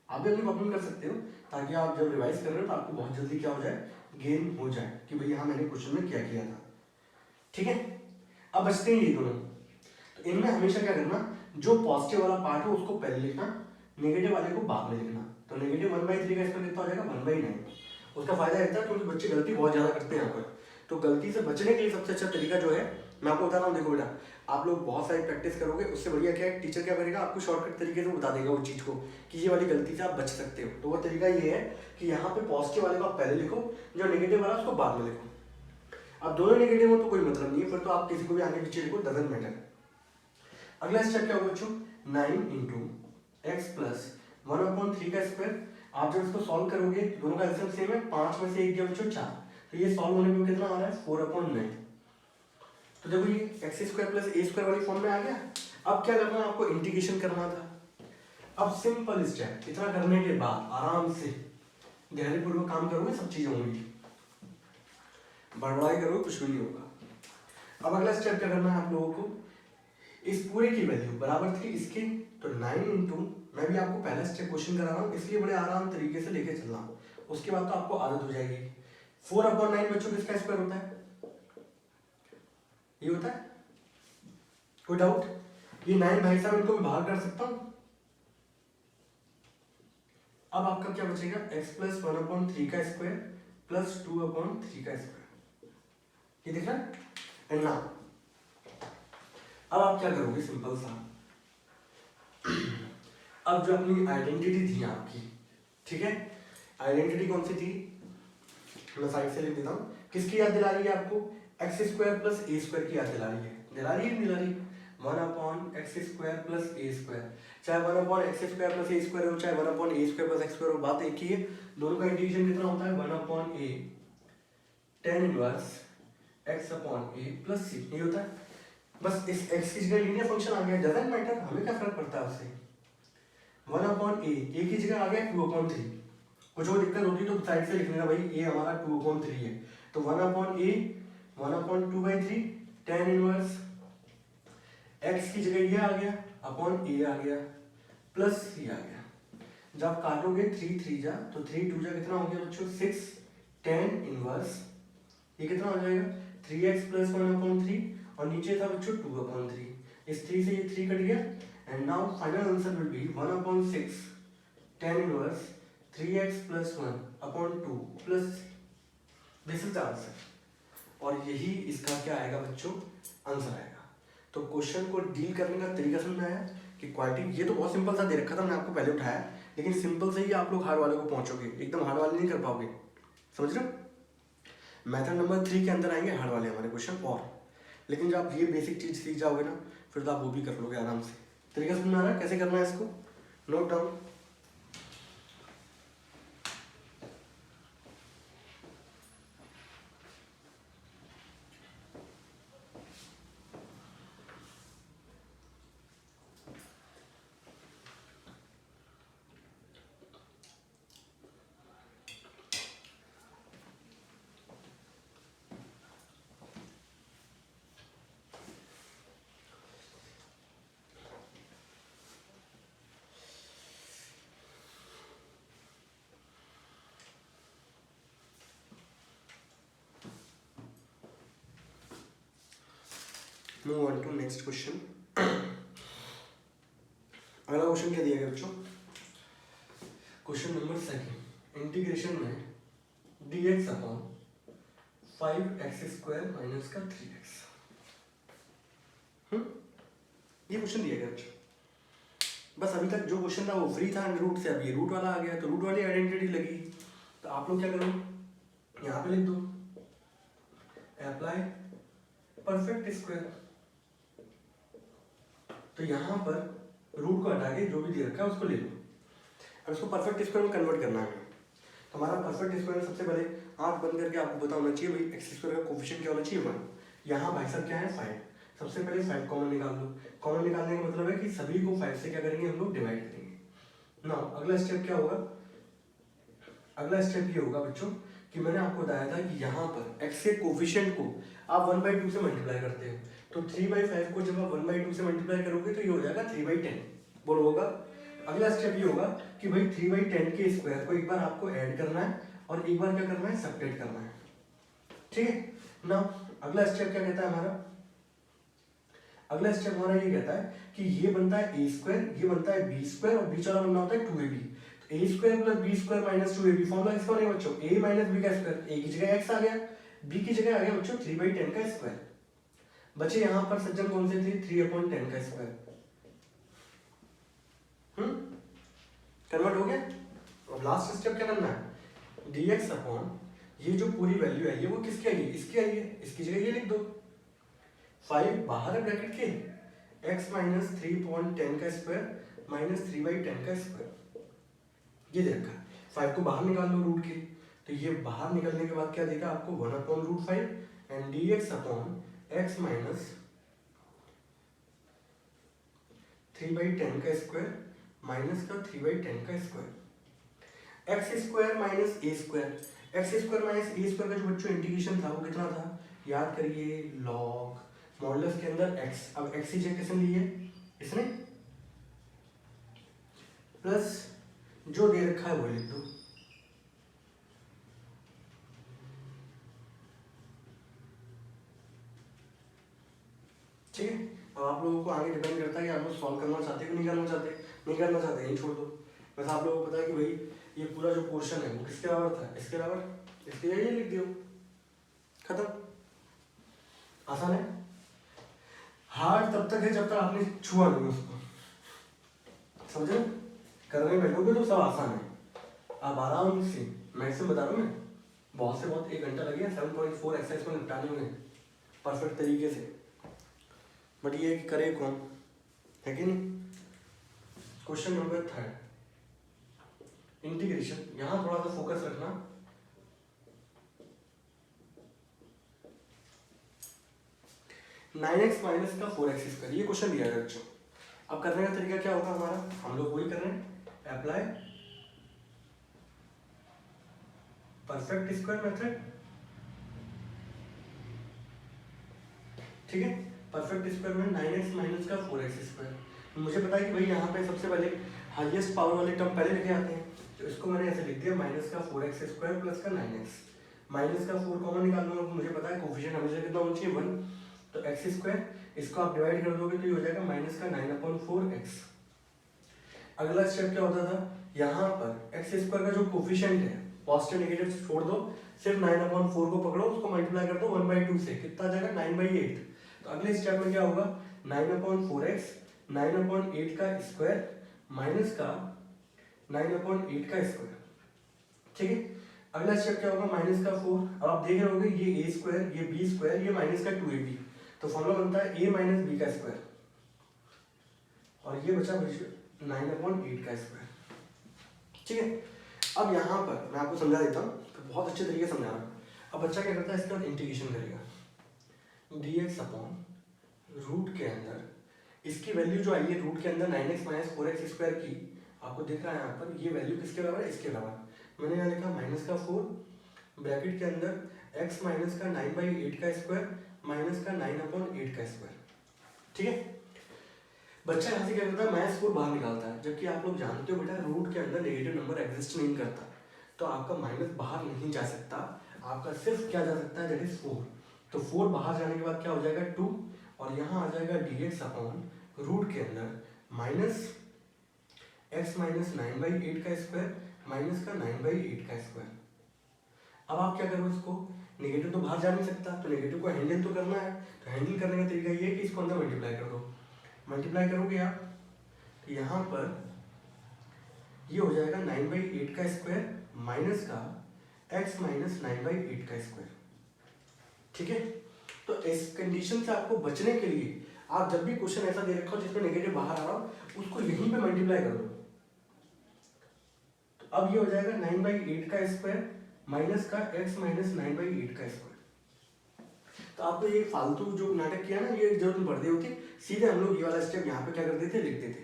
आप भी अपनी कॉपी में कर सकते हो ताकि आप जब रिवाइज कर रहे हो तो आपको बहुत जल्दी क्या हो जाए गेन हो जाए कि भाई हाँ मैंने क्वेश्चन में क्या किया था। ठीक है, अब बचते हैं ये दोनों, तो इनमें हमेशा क्या करना, जो पॉजिटिव वाला पार्ट है उसको पहले लिखना, नेगेटिव वाले को बाद में लिखना। तो नेगेटिव 1/3 का इसका कितना हो जाएगा 1/9। उसका फायदा रहता है क्योंकि बच्चे गलती बहुत ज्यादा करते हैं यहाँ पर, तो गलती से बचने के लिए सबसे अच्छा तरीका जो है मैं आपको बता रहा हूँ, देखो बेटा आप लोग बहुत सारी प्रैक्टिस करोगे, उससे बढ़िया क्या है टीचर क्या करेगा आपको शॉर्टकट तरीके से बता देगा वो चीज़ को कि ये वाली गलती से आप बच सकते हो। तो वो तरीका ये है कि यहाँ पे पॉजिटिव वाले को आप पहले लिखो, जो नेगेटिव वाला उसको बाद में लिखो। अब दोनों नेगेटिव हो तो कोई मतलब नहीं है, फिर तो आप किसी को भी आगे पीछे लिखो, डजंट मैटर। अगला स्टेप क्या होगा बच्चों, 9 × x प्लस 1/3 का स्क्वायर। आप जब इसको सॉल्व करोगे दोनों का एलसीएम सेम है, 5 में से 1 गया बच्चों 4, तो ये सॉल्व होने में कितना आ रहा है 4/9। तो देखो ये एक्स स्क्वायर प्लस ए स्क्वायर वाली फॉर्म में आ गया। अब क्या करना है आपको, इंटीग्रेशन करना था। अब सिंपल स्टेप, इतना करने के बाद आराम से धैर्यपूर्वक काम करोगे सब चीजें होंगी, बड़बड़ाई करोगे कुछ भी नहीं होगा। अब अगला स्टेप क्या करना है आप लोगों को, इस पूरे की वैल्यू बराबर थी इसके, तो 9 मैं भी आपको पहला स्टेप क्वेश्चन करा रहा हूँ इसलिए बड़े आराम तरीके से लेके चल रहा हूँ, उसके बाद तो आपको आदत हो जाएगी। 4/9 बच्चों किसका स्क्वायर होता है, ये होता है, कोई डाउट। ये 9 भाई साहब इनको मैं बाहर कर सकता हूं। अब आपका क्या बचेगा x प्लस 1/3 का स्क्वायर प्लस 2/3 का स्क्वायर, ये दिख रहा है। एंड नाउ अब आप क्या करोगे, सिंपल सा, अब जो अपनी आइडेंटिटी थी आपकी, ठीक है, आइडेंटिटी कौन सी थी, मैं साइड से लिख देता हूं, किसकी याद दिला रही है आपको, एक्स स्क्वायर प्लस ए स्क्वायर की याद दिला रही है, दिला रही है, 1/x स्क्वायर प्लस ए स्क्वायर, चाहे 1/x स्क्वायर प्लस ए स्क्वायर हो चाहे 1/a square plus x square हो, बात एक ही है। दोनों का इंटीग्रेशन कितना होता है 1/a tan inverse x/a plus c, ये होता है। बस इस x की जगह लीनियर फंक्शन आ गया, डजंट मैटर, हमें क्या फर्क पड़ता है उससे। 1/a की जगह आ गया 2/3, कुछ और दिक्कत होती तो साइड से लिख लेना भाई, a हमारा 2/3 है, तो 1/a 1/2/3 tan इनवर्स x की जगह ये आ गया अपॉन a आ गया प्लस c आ गया। जब काटोगे 3 3 जा तो 3 2 जा कितना हो गया बच्चों 6 10 इनवर्स, ये कितना हो जाएगा 3x प्लस 1/3 और नीचे था बच्चों 2/3, इस 3 से ये 3 कट गया and now final answer will be 1/6 10 inverse 3x plus 1/2 plus, this is the answer. और यही इसका क्या आएगा बच्चों, आंसर आएगा। तो क्वेश्चन को डील करने का तरीका समझ में आया कि क्वाड्रेटिक, ये तो बहुत सिंपल सा दे रखा था, मैंने आपको पहले उठाया, लेकिन सिंपल से ही आप लोग हार्ड वाले को पहुंचोगे, एकदम हार्ड वाले नहीं कर पाओगे, समझ रहे हो। मेथड नंबर 3 के अंदर आएंगे हार्ड वाले हमारे क्वेश्चन और, लेकिन जब आप ये बेसिक चीज सीख जाओगे ना फिर तो आप वो भी कर लोगे आराम से। तरीका समझ में आ रहा है कैसे करना है इसको, note down. Move on to next question. अगला क्वेश्चन क्या दिया गया बच्चों, क्वेश्चन नंबर 2 इंटीग्रेशन में dx अपॉन 5x² माइनस का 3x, ये क्वेश्चन दिया गया बच्चों। बस अभी तक जो क्वेश्चन था वो फ्री था रूट से, अब ये रूट वाला आ गया तो रूट वाली आइडेंटिटी लगी, तो आप लोग क्या करो यहाँ पे लिख दो अप्लाई परफेक्ट स्क्वायर, तो यहाँ पर रूट को हटा के जो भी दे रखा है उसको ले लो। अब इसको परफेक्ट स्क्वायर में कन्वर्ट करना है, तो हमारा परफेक्ट स्क्वायर सबसे पहले आंख बंद करके आपको पता होना चाहिए भाई एक्स स्क्वायर का कोफिशिएंट क्या होना चाहिए 1। यहाँ भाई साहब क्या है 5, सबसे पहले 5 कॉमन निकाल लो। कॉमन निकालने का मतलब है कि सभी को 5 से क्या करेंगे हम लोग डिवाइड करेंगे। नाउ अगला स्टेप क्या होगा, अगला स्टेप ये होगा बच्चों कि मैंने आपको बताया था कि यहाँ पर x के कोफिशिएंट को आप 1/2 से मल्टीप्लाई करते हो, तो 3/5 को जब आप 1/2 से मल्टीप्लाई करोगे तो ये हो जाएगा 3/10, बोलो होगा। अगला स्टेप ये होगा कि भाई 3/10 के स्क्वायर को एक बार आपको ऐड करना है और एक बार क्या करना है सब्ट्रैक्ट करना है, ठीक है ना। अगला स्टेप क्या कहता है हमारा, अगला स्टेप हमारा ये कहता है कि ये बनता है a स्क्वायर, ये बनता है b स्क्वायर और बीच वाला बनना होता है 2ab। a square plus b square minus 2ab formula किसका बनेगा बच्चों, a माइनस b का स्क्वायर, a की जगह x आ गया, b की जगह आ गया बच्चों 3/10 का स्क्वायर। बचे यहाँ पर सज्जन कौन से थे 3/10 का स्क्वायर, कन्वर्ट हो गया। अब लास्ट स्टेप क्या करना है dx अपॉन ये जो पूरी वैल्यू है ये वो किसकी आई है, इसकी आई है, इसकी जगह ये लिख दो 5 बाहर है ब्रैकेट के x माइनस 3/10 का स्क्वायर माइनस 3/10 का स्क्वायर, ये दे रखा है। 5 को बाहर निकाल लो रूट के, तो ये बाहर निकलने के बाद क्या देगा आपको 1/√5 and dx upon x minus 3/10 का स्क्वायर माइनस का 3/10 का स्क्वायर, एक्स स्क्वायर माइनस ए स्क्वायर, एक्स स्क्वायर माइनस ए स्क्वायर का जो बच्चों इंटीग्रेशन था वो कितना था, याद करिए लॉग मॉडुलस के अंदर x, अब x की जगह किसने ली है इसने, प्लस जो दे रखा है वो लिख दो, ठीक है। अब आप लोगों को आगे डिपेंड करता है कि आप लोग सॉल्व करना चाहते हो कि नहीं करना चाहते, नहीं करना चाहते यही छोड़ दो। बस आप लोगों को पता है कि भाई ये पूरा जो पोर्शन है वो किसके बराबर था, इसके बराबर, इसके लिए लिख दियो, खत्म। आसान है, हार्ड तब तक है जब तक आपने छुआ नहीं उसको, समझे। करने बैठोगे तो सब आसान है, आप आराम से, मैं इससे बता रहा हूँ मैं बहुत से बहुत 1 घंटा लगे 7.4 एक्सरसाइज को निपटाने में परफेक्ट तरीके से, बट ये करे कौन, है कि नहीं। क्वेश्चन नंबर 3 इंटीग्रेशन, यहां थोड़ा सा फोकस रखना। नाइन एक्स माइनस का 4x², ये क्वेश्चन दिया है बच्चों। अब करने का तरीका क्या होगा हमारा, हम लोग वही कर रहे हैं, अप्लाई परफेक्ट स्क्वायर मेथड, ठीक है। परफेक्ट स्क्वायर में 9x माइनस का 4x², मुझे पता है कि भाई यहाँ पे सबसे पहले हाईएस्ट पावर वाले टर्म पहले लिखे आते हैं, तो इसको मैंने ऐसे लिख दिया माइनस का 4x² प्लस का 9x, माइनस का 4 कॉमन निकाल लूंगा, मुझे पता है कोफिशिएंट हमेशा कितना होना चाहिए 1, तो एक्स स्क्वायर इसको आप डिवाइड कर दोगे तो ये हो जाएगा माइनस का 9/4x। अगला स्टेप क्या होता था, यहाँ पर एक्स स्क्वायर का जो कोफिशिएंट है पॉजिटिव नेगेटिव छोड़ दो, सिर्फ 9/4 को पकड़ो, उसको मल्टीप्लाई कर दो 1/2 से, कितना आ जाएगा 9/8। तो अगले स्टेप में क्या होगा 9/4x 9/8 का स्क्वायर माइनस का 9/8 का स्क्वायर, ठीक है। अगला स्टेप क्या होगा माइनस का 4, अब आप देख रहे होगे ये a स्क्वायर ये b स्क्वायर ये माइनस का 2ab, तो फॉर्मूला बनता है a माइनस बी का स्क्वायर, और ये बचा 9/8 का स्क्वायर, ठीक है। अब यहाँ पर मैं आपको समझा देता हूँ, तो बहुत अच्छे तरीके से समझा रहा हूँ। अब बच्चा क्या करता है, इसका इंटीग्रेशन करेगा dx अपॉन रूट के अंदर, इसकी वैल्यू जो आई है रूट के अंदर 9x माइनस 4x स्क्वायर की, आपको दिख रहा है यहाँ पर, ये वैल्यू किसके बराबर है, इसके बराबर। मैंने यहाँ लिखा माइनस का 4 ब्रैकेट के अंदर x माइनस का 9/8 का स्क्वायर माइनस का 9/8 का स्क्वायर, ठीक है। बच्चा यहाँ से क्या करता है, माइनस 4 बाहर निकालता है, जबकि आप लोग जानते हो बेटा रूट के अंदर नेगेटिव नंबर एग्जिस्ट नहीं करता, तो आपका माइनस बाहर नहीं जा सकता, आपका सिर्फ क्या जा सकता है, दैट इज 4। तो 4 बाहर जाने के बाद क्या हो जाएगा 2, और यहाँ आ जाएगा dx अपॉन रूट के अंदर माइनस x माइनस 9/8 का स्क्वायर माइनस का 9/8 का स्क्वायर। अब आप क्या करो, इसको नेगेटिव तो बाहर जा नहीं सकता, तो नेगेटिव को हैंडल तो करना है, तो हैंडल करने का तरीका ये है कि इसको अंदर मल्टीप्लाई कर दो। मल्टीप्लाई करोगे आप तो यहाँ पर ये हो जाएगा 9/8 का स्क्वायर माइनस का x माइनस 9/8 का स्क्वायर, ठीक है। तो इस कंडीशन से आपको बचने के लिए आप जब भी क्वेश्चन ऐसा दे रखा हो जिसमें नेगेटिव बाहर आ रहा हो, उसको यहीं पे मल्टीप्लाई कर दो। तो अब ये हो जाएगा 9/8 का स्क्वायर माइनस का x माइनस 9/8 का स्क्वायर। तो आपको ये फालतू जो नाटक किया ना, ये जरूरत नहीं पड़ती होती, सीधे हम लोग ये वाला स्टेप यहाँ पे क्या करते थे, लिखते थे।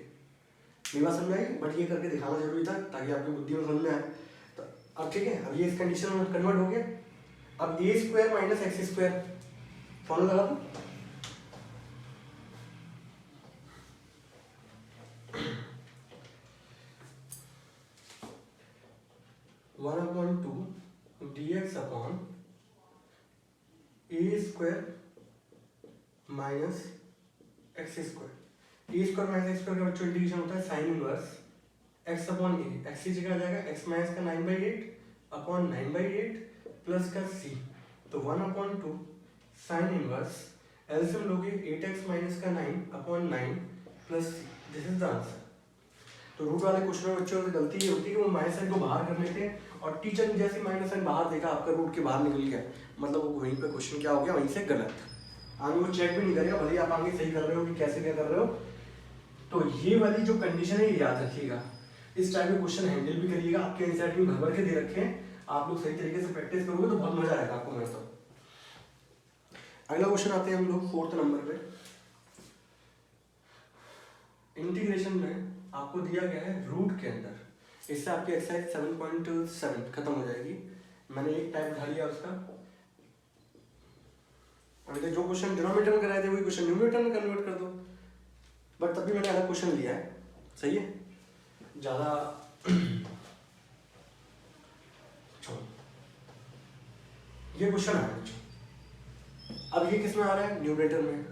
मेरी बात समझ आई, बट ये करके दिखाना जरूरी था ताकि आपकी बुद्धि में समझ में आए। तो अब ठीक है, अब ये इस कंडीशन में कन्वर्ट हो गया। अब a square minus x square formula लगा दो, one upon 2 dx upon a square minus x square. A square minus x square का बच्चों इंटीग्रेशन होता है साइन इनवर्स x अपॉन ए, एक्स की जगह आ जाएगा x माइनस का 9/8 अपॉन 9/8 प्लस का c, तो 1/2 साइन इनवर्स एलसीएम लोगे 8x माइनस का 9 upon 9 plus c, this is the answer. तो रूट वाले क्वेश्चन में बच्चों की गलती ये होती है कि वो माइनस साइन को बाहर कर लेते हैं, और टीचर ने जैसे माइनस साइन बाहर देखा आपका रूट के बाहर निकल गया, मतलब वो वहीं पे क्वेश्चन क्या हो गया, वहीं से गलत। आगे वो चेक भी नहीं करेगा भले आप आगे सही कर रहे हो कि कैसे क्या कर रहे हो। तो ये वाली जो कंडीशन है ये याद रखिएगा, इस टाइप के क्वेश्चन हैंडल भी करिएगा, आपके एनसीईआरटी में भर भर के दे रखे हैं, आप लोग सही तरीके से प्रैक्टिस करोगे तो बहुत मजा आएगा आपको। मैं तो अगला क्वेश्चन आते हैं हम लोग 4th नंबर पे। इंटीग्रेशन में आपको दिया गया है रूट के अंदर, इससे आपकी एक्सरसाइज 7.7 खत्म हो जाएगी। मैंने एक टाइप उठा लिया उसका, अभी जो क्वेश्चन डिनोमिनेटर में कराए थे वही क्वेश्चन न्यूमरेटर में कन्वर्ट कर दो, बट तभी मैंने अलग क्वेश्चन लिया है, सही है ज़्यादा। ये क्वेश्चन आया बच्चों, अब ये किस में आ रहा है, न्यूमरेटर में।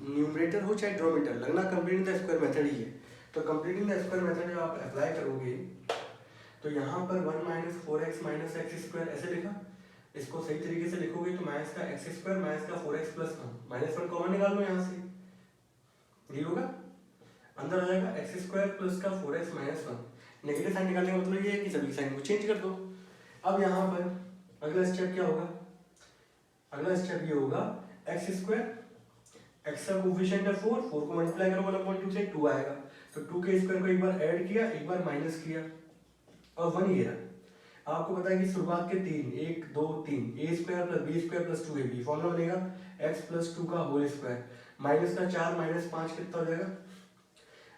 न्यूमरेटर हो चाहे डिनोमिनेटर, लगना कंप्लीटिंग द स्क्वायर मेथड ही है। तो कंप्लीटिंग द स्क्वायर मेथड जब आप अप्लाई करोगे तो यहाँ पर 1 minus 4x minus x square ऐसे लिखा, इसको सही तरीके से लिखोगे तो माइनस का एक्स स्क्वायर माइनस का 4x प्लस 1 माइनस 1 कॉमन निकाल लो यहाँ से, ये होगा अंदर आ जाएगा एक्स स्क्वायर प्लस का 4x माइनस 1। नेगेटिव साइन निकालने का मतलब ये है कि सभी साइन को चेंज कर दो। अब यहाँ पर अगला स्टेप क्या होगा, अगला स्टेप ये होगा एक्स स्क्वायर, एक्स का कोफिशिएंट है 4 को मल्टीप्लाई करो 1/2 से 2 आएगा, तो 2 के स्क्वायर को एक बार ऐड किया एक बार माइनस किया और 1 ये रहा। आपको पता है कि शुरुआत के 3 1 2 3 a square plus b square plus 2ab, formula बनेगा x प्लस 2 का होल स्क्वायर माइनस का 4 माइनस 5 कितना हो जाएगा।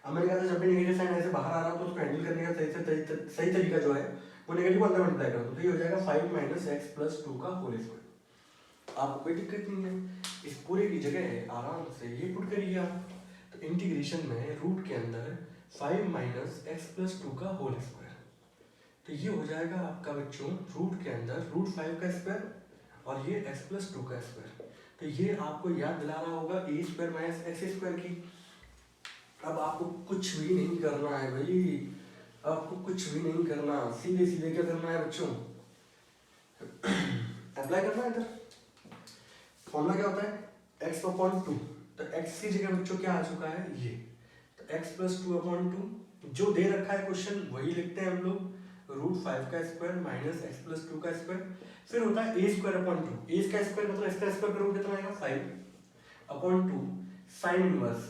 अब मैंने कहा था जब भी नेगेटिव साइन ऐसे बाहर आ रहा हो तो उसको हैंडल करने का सही तरीका जो है वो नेगेटिव को अंदर मल्टीप्लाई कर दो, तो ये हो जाएगा 5 माइनस एक्स प्लस 2 का होल स्क्वायर। आपको कोई दिक्कत नहीं है, इस पूरे की जगह है आराम से ये पुट करिए आप। तो इंटीग्रेशन में रूट के अंदर 5 माइनस एक्स प्लस 2 का होल स्क्वायर, तो ये हो जाएगा आपका बच्चों रूट के अंदर √5 का स्क्वायर और ये x+2 का स्क्वायर। तो ये आपको याद दिला रहा होगा a² - x² की। अब आपको कुछ भी नहीं करना है भाई, आपको कुछ भी नहीं करना, सीधे सीधे क्या करना है बच्चों, अप्लाई करना है। इधर फॉर्मूला क्या होता है x/2, तो x की जगह बच्चों क्या आ चुका है ये, तो x+2/2 जो दे रखा है क्वेश्चन वही लिखते हैं हम लोग, √5 का स्क्वायर माइनस x+2 का स्क्वायर, फिर होता है a² अपॉन 2, a का स्क्वायर मतलब इसका स्क्वायर करोगे कितना आएगा 5/2 साइन इनवर्स,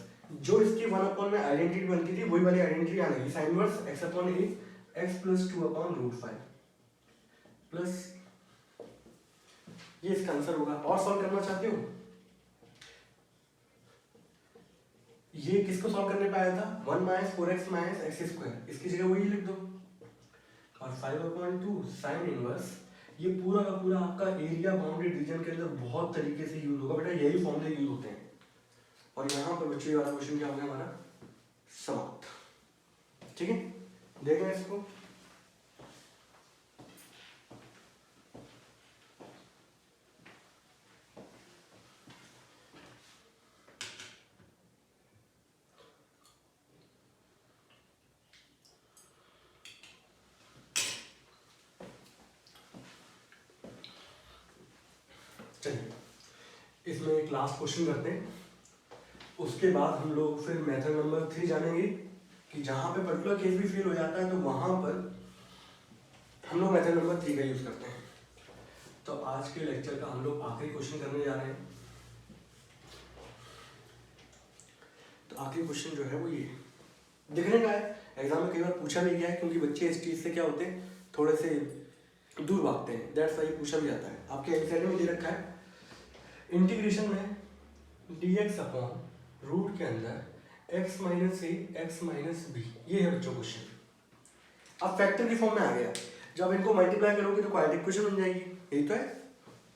जो इसकी 1 में आइडेंटिटी बनती थी वही वाली आइडेंटिटी आ गई, sine inverse x/a x+2/√5 plus ये इसका आंसर होगा। और सॉल्व करना चाहते हो, ये किसको सॉल्व करने पे आया था 1 - 4x - x², इसकी जगह वही लिख दो और 5/2 साइन इनवर्स, ये पूरा का पूरा आपका एरिया बाउंडेड रीजन के अंदर बहुत तरीके से यूज होगा बेटा, यही फॉर्मूले यूज होते हैं। और यहाँ पर बच्चों ये वाला क्वेश्चन क्या हो गया हमारा समाप्त। ठीक है, देखें इसको, चलिए इसमें एक लास्ट क्वेश्चन करते हैं, उसके बाद हम लोग फिर मेथड नंबर 3 जानेंगे कि जहाँ पे पर्टिकुलर केस भी फेल हो जाता है तो वहाँ पर हम लोग मेथड नंबर 3 का यूज करते हैं। तो आज के लेक्चर का हम लोग आखिरी क्वेश्चन करने जा रहे हैं। तो आखिरी क्वेश्चन जो है वो ये दिखने का है, एग्जाम में कई बार पूछा भी गया है, क्योंकि बच्चे इस चीज़ से क्या होते हैं थोड़े से दूर भागते हैं, दैट्स वाई पूछा भी जाता है। आपके एग्जाम में दे रखा है इंटीग्रेशन में dx अपॉन रूट के अंदर x - a x - b, ये है बच्चों क्वेश्चन। अब फैक्टर की फॉर्म में आ गया, जब इनको मल्टीप्लाई करोगे तो क्वाड्रेटिक क्वेश्चन बन जाएगी, यही तो है।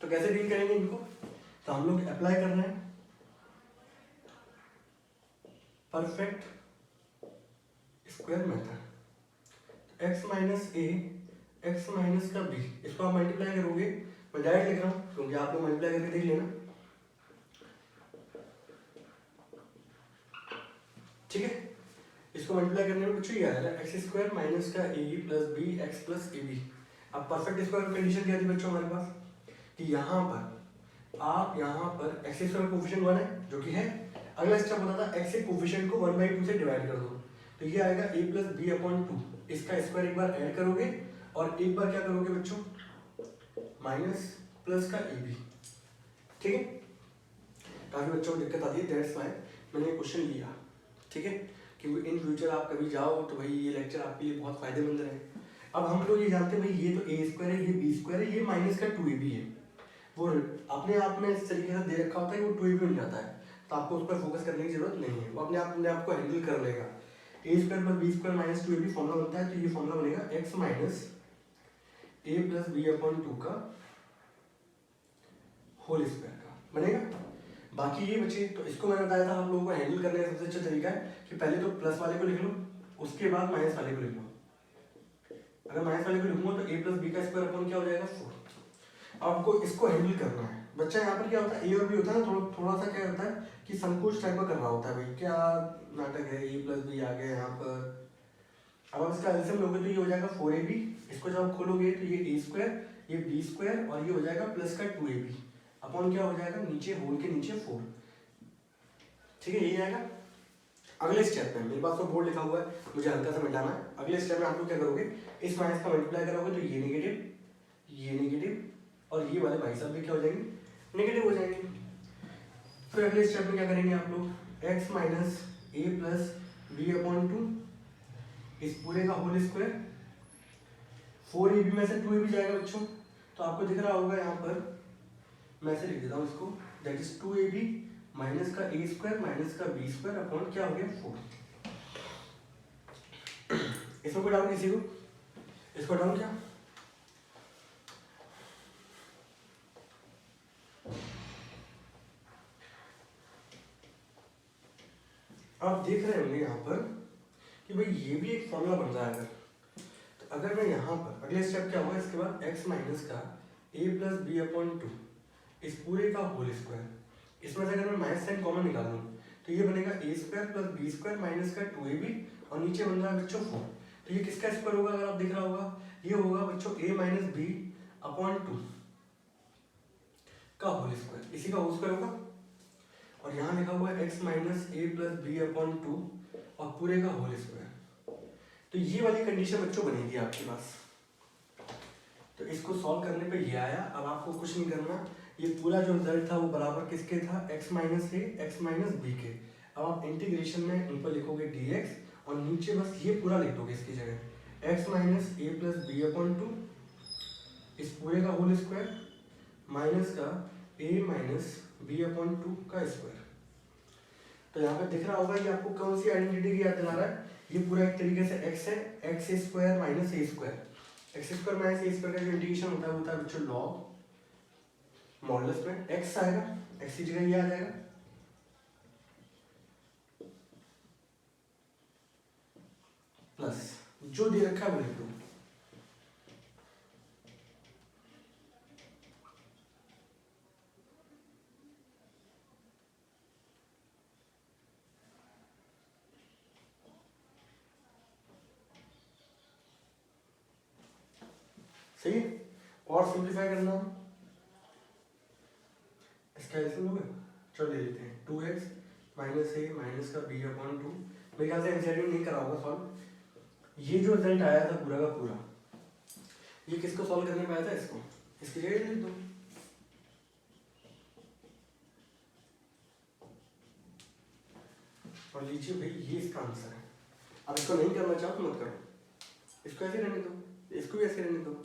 तो कैसे डील करेंगे इनको, तो हम लोग अप्लाई कर रहे हैं perfect square method, x - a x - b, इसको आप मल्टीप्लाई करोगे, मैं डायरेक्ट लिख रहा हूँ क्योंकि आप लोग मल्टीप्लाई करके देख लेना। ठीक है, इसको मल्टीप्लाई करने में बच्चों ये आएगा x² माइनस का a plus b x plus ab। अब परफेक्ट स्क्वायर की कंडीशन क्या थी बच्चों हमारे पास कि यहाँ पर x² कोफिशिएंट 1 है जो कि है, अगला स्टेप होता था x के कोफिशिएंट को 1/2 से डिवाइड कर दो, तो ये आएगा a प्लस b/2, इसका स्क्वायर एक बार ऐड करोगे और एक बार क्या करोगे बच्चों माइनस प्लस का ab। ठीक है, काफी बच्चों को दिक्कत आती है, दैट्स वाई मैंने ये क्वेश्चन लिया। ठीक है, क्योंकि इन फ्यूचर आप कभी जाओ तो भाई ये लेक्चर आपके लिए बहुत फायदेमंद रहे। अब हम लोग ये जानते हैं भाई ये तो a² है, ये b² है, ये माइनस का 2ab है, वो अपने आप में इस तरीके से दे रखा होता है वो 2ab बन जाता है, तो आपको उस पर फोकस करने की जरूरत नहीं है, वो अपने आप को हैंडल कर लेगा। a² plus b² minus 2ab formula बनता है, तो ये फॉर्मूला बनेगा x minus a plus b/2 का होल स्क्वायर का बनेगा। बाकी ये बचे, तो इसको मैंने बताया था आप लोगों को हैंडल करने का सबसे अच्छा तरीका है कि पहले तो प्लस वाले को लिख लो, उसके बाद माइनस वाले को लिख लो। अगर माइनस वाले को लिखूंगा तो a प्लस बी का स्क्वायर अपॉन क्या हो जाएगा 4। आपको इसको हैंडल करना है बच्चा, यहाँ पर क्या होता है a और b होता है ना, थोड़ा सा क्या होता है कि संकोच टाइप का कर रहा होता है, भाई क्या नाटक है, a प्लस बी आ गया यहाँ पर। अब आप इसका एलसीएम लोगे तो ये हो जाएगा 4ab, इसको जब खोलोगे तो ये a², ये b² और ये हो जाएगा प्लस का 2ab अपॉन क्या हो जाएगा नीचे होल के नीचे 4। ठीक है, यही आएगा। अगले स्टेप में मेरे पास तो बोर्ड लिखा हुआ है, मुझे हल्का सा मिटाना है। अगले स्टेप में आप लोग क्या करोगे, इस माइनस का मल्टीप्लाई करोगे तो ये नेगेटिव और ये वाले भाई साहब भी क्या हो जाएंगे नेगेटिव हो जाएंगे। फिर अगले स्टेप में क्या करेंगे आप लोग x minus a plus b/2 इस पूरे का होल स्क्वायर, 4ab में से 2ab जाएगा बच्चों, तो आपको दिख रहा होगा यहाँ पर, मैं ऐसे लिख देता हूँ इसको, दैट इज 2ab माइनस का a² माइनस का b² अपॉन क्या हो गया 4। इसमें कोई डाउट किसी को, इसको डाउन क्या, आप देख रहे होंगे यहाँ पर कि भाई ये भी एक फॉर्मूला बन रहा है। अगर तो अगर मैं यहाँ पर अगले स्टेप क्या होगा, इसके बाद x माइनस का a plus b upon two इस पूरे का होल स्क्वायर। इसमें से अगर मैं माइनस साइन कॉमन निकाल लूँ तो ये बनेगा a square plus b square minus का 2ab और नीचे बन रहा है बच्चों 4। तो ये किसका स्क्वायर होगा, अगर आप देख रहा होगा ये होगा बच्चों a minus b upon two का होल स्क्वायर, इसी का होल स्क्वायर होगा। और यहाँ लिखा हुआ है x minus a plus b upon to और पूरे का होल स्क्वायर। तो ये वाली कंडीशन बच्चों बनेगी आपके पास। तो इसको सॉल्व करने पे ये आया। अब आपको कुछ नहीं करना, ये पूरा जो रिजल्ट था वो बराबर किसके था, x माइनस ए एक्स माइनस बी के। अब आप इंटीग्रेशन में ऊपर लिखोगे dx और नीचे बस ये पूरा लिख दोगे इसकी जगह x minus a plus b upon two इस पूरे का होल स्क्वायर माइनस का a minus b upon two का स्क्वायर। तो यहाँ पे दिख रहा होगा ये आपको कौन सी आइडेंटिटी की याद दिला रहा है, ये पूरा एक तरीके से x है, एक्स स्क्वायर माइनस ए स्क्वायर। एक्स स्क्वायर माइनस ए स्क्वायर का जो इंटीग्रेशन होता है बच्चों लॉग मॉडुलस में x आएगा, x की जगह ये आ जाएगा प्लस जो दे रखा है वो लिख दो। सही है। और सिंप्लीफाई करना इसका ऐसे लोगे, चलो ले लेते हैं 2x माइनस ए माइनस का बी अपॉन टू। मेरे ख्याल से एनसीईआरटी नहीं करा होगा सॉल्व। ये जो रिजल्ट आया था पूरा का पूरा, ये किसको सॉल्व करने में आया था, इसको, इसकी जगह लिख दो। और लीजिए भाई ये इसका आंसर है। अब इसको नहीं करना चाहो तो मत करो, इसको ऐसे रहने दो, इसको भी ऐसे रहने दो,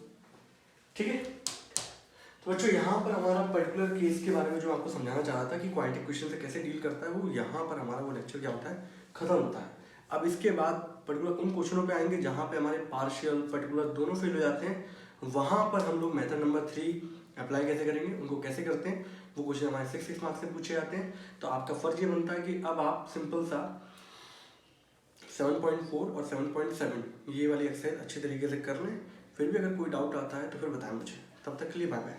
ठीक है। तो बच्चों यहाँ पर हमारा पर्टिकुलर केस के बारे में जो आपको समझाना चाह रहा था कि क्वाड्रेटिक क्वेश्चन से कैसे डील करता है, वो यहाँ पर हमारा वो लेक्चर क्या होता है, खत्म होता है। अब इसके बाद पर्टिकुलर उन क्वेश्चनों पे आएंगे जहाँ पे हमारे पार्शियल पर्टिकुलर दोनों फेल हो जाते हैं। वहाँ पर हम लोग मेथड नंबर 3 अप्लाई कैसे करेंगे, उनको कैसे करते हैं, वो क्वेश्चन हमारे 6 मार्क्स से पूछे जाते हैं। तो आपका फर्ज ये बनता है कि अब आप सिंपल सा 7.4 और 7.7 ये वाली एक्सरसाइज अच्छे तरीके से कर लें। फिर भी अगर कोई डाउट आता है तो फिर बताएं मुझे। तब तक के लिए बाय बाय।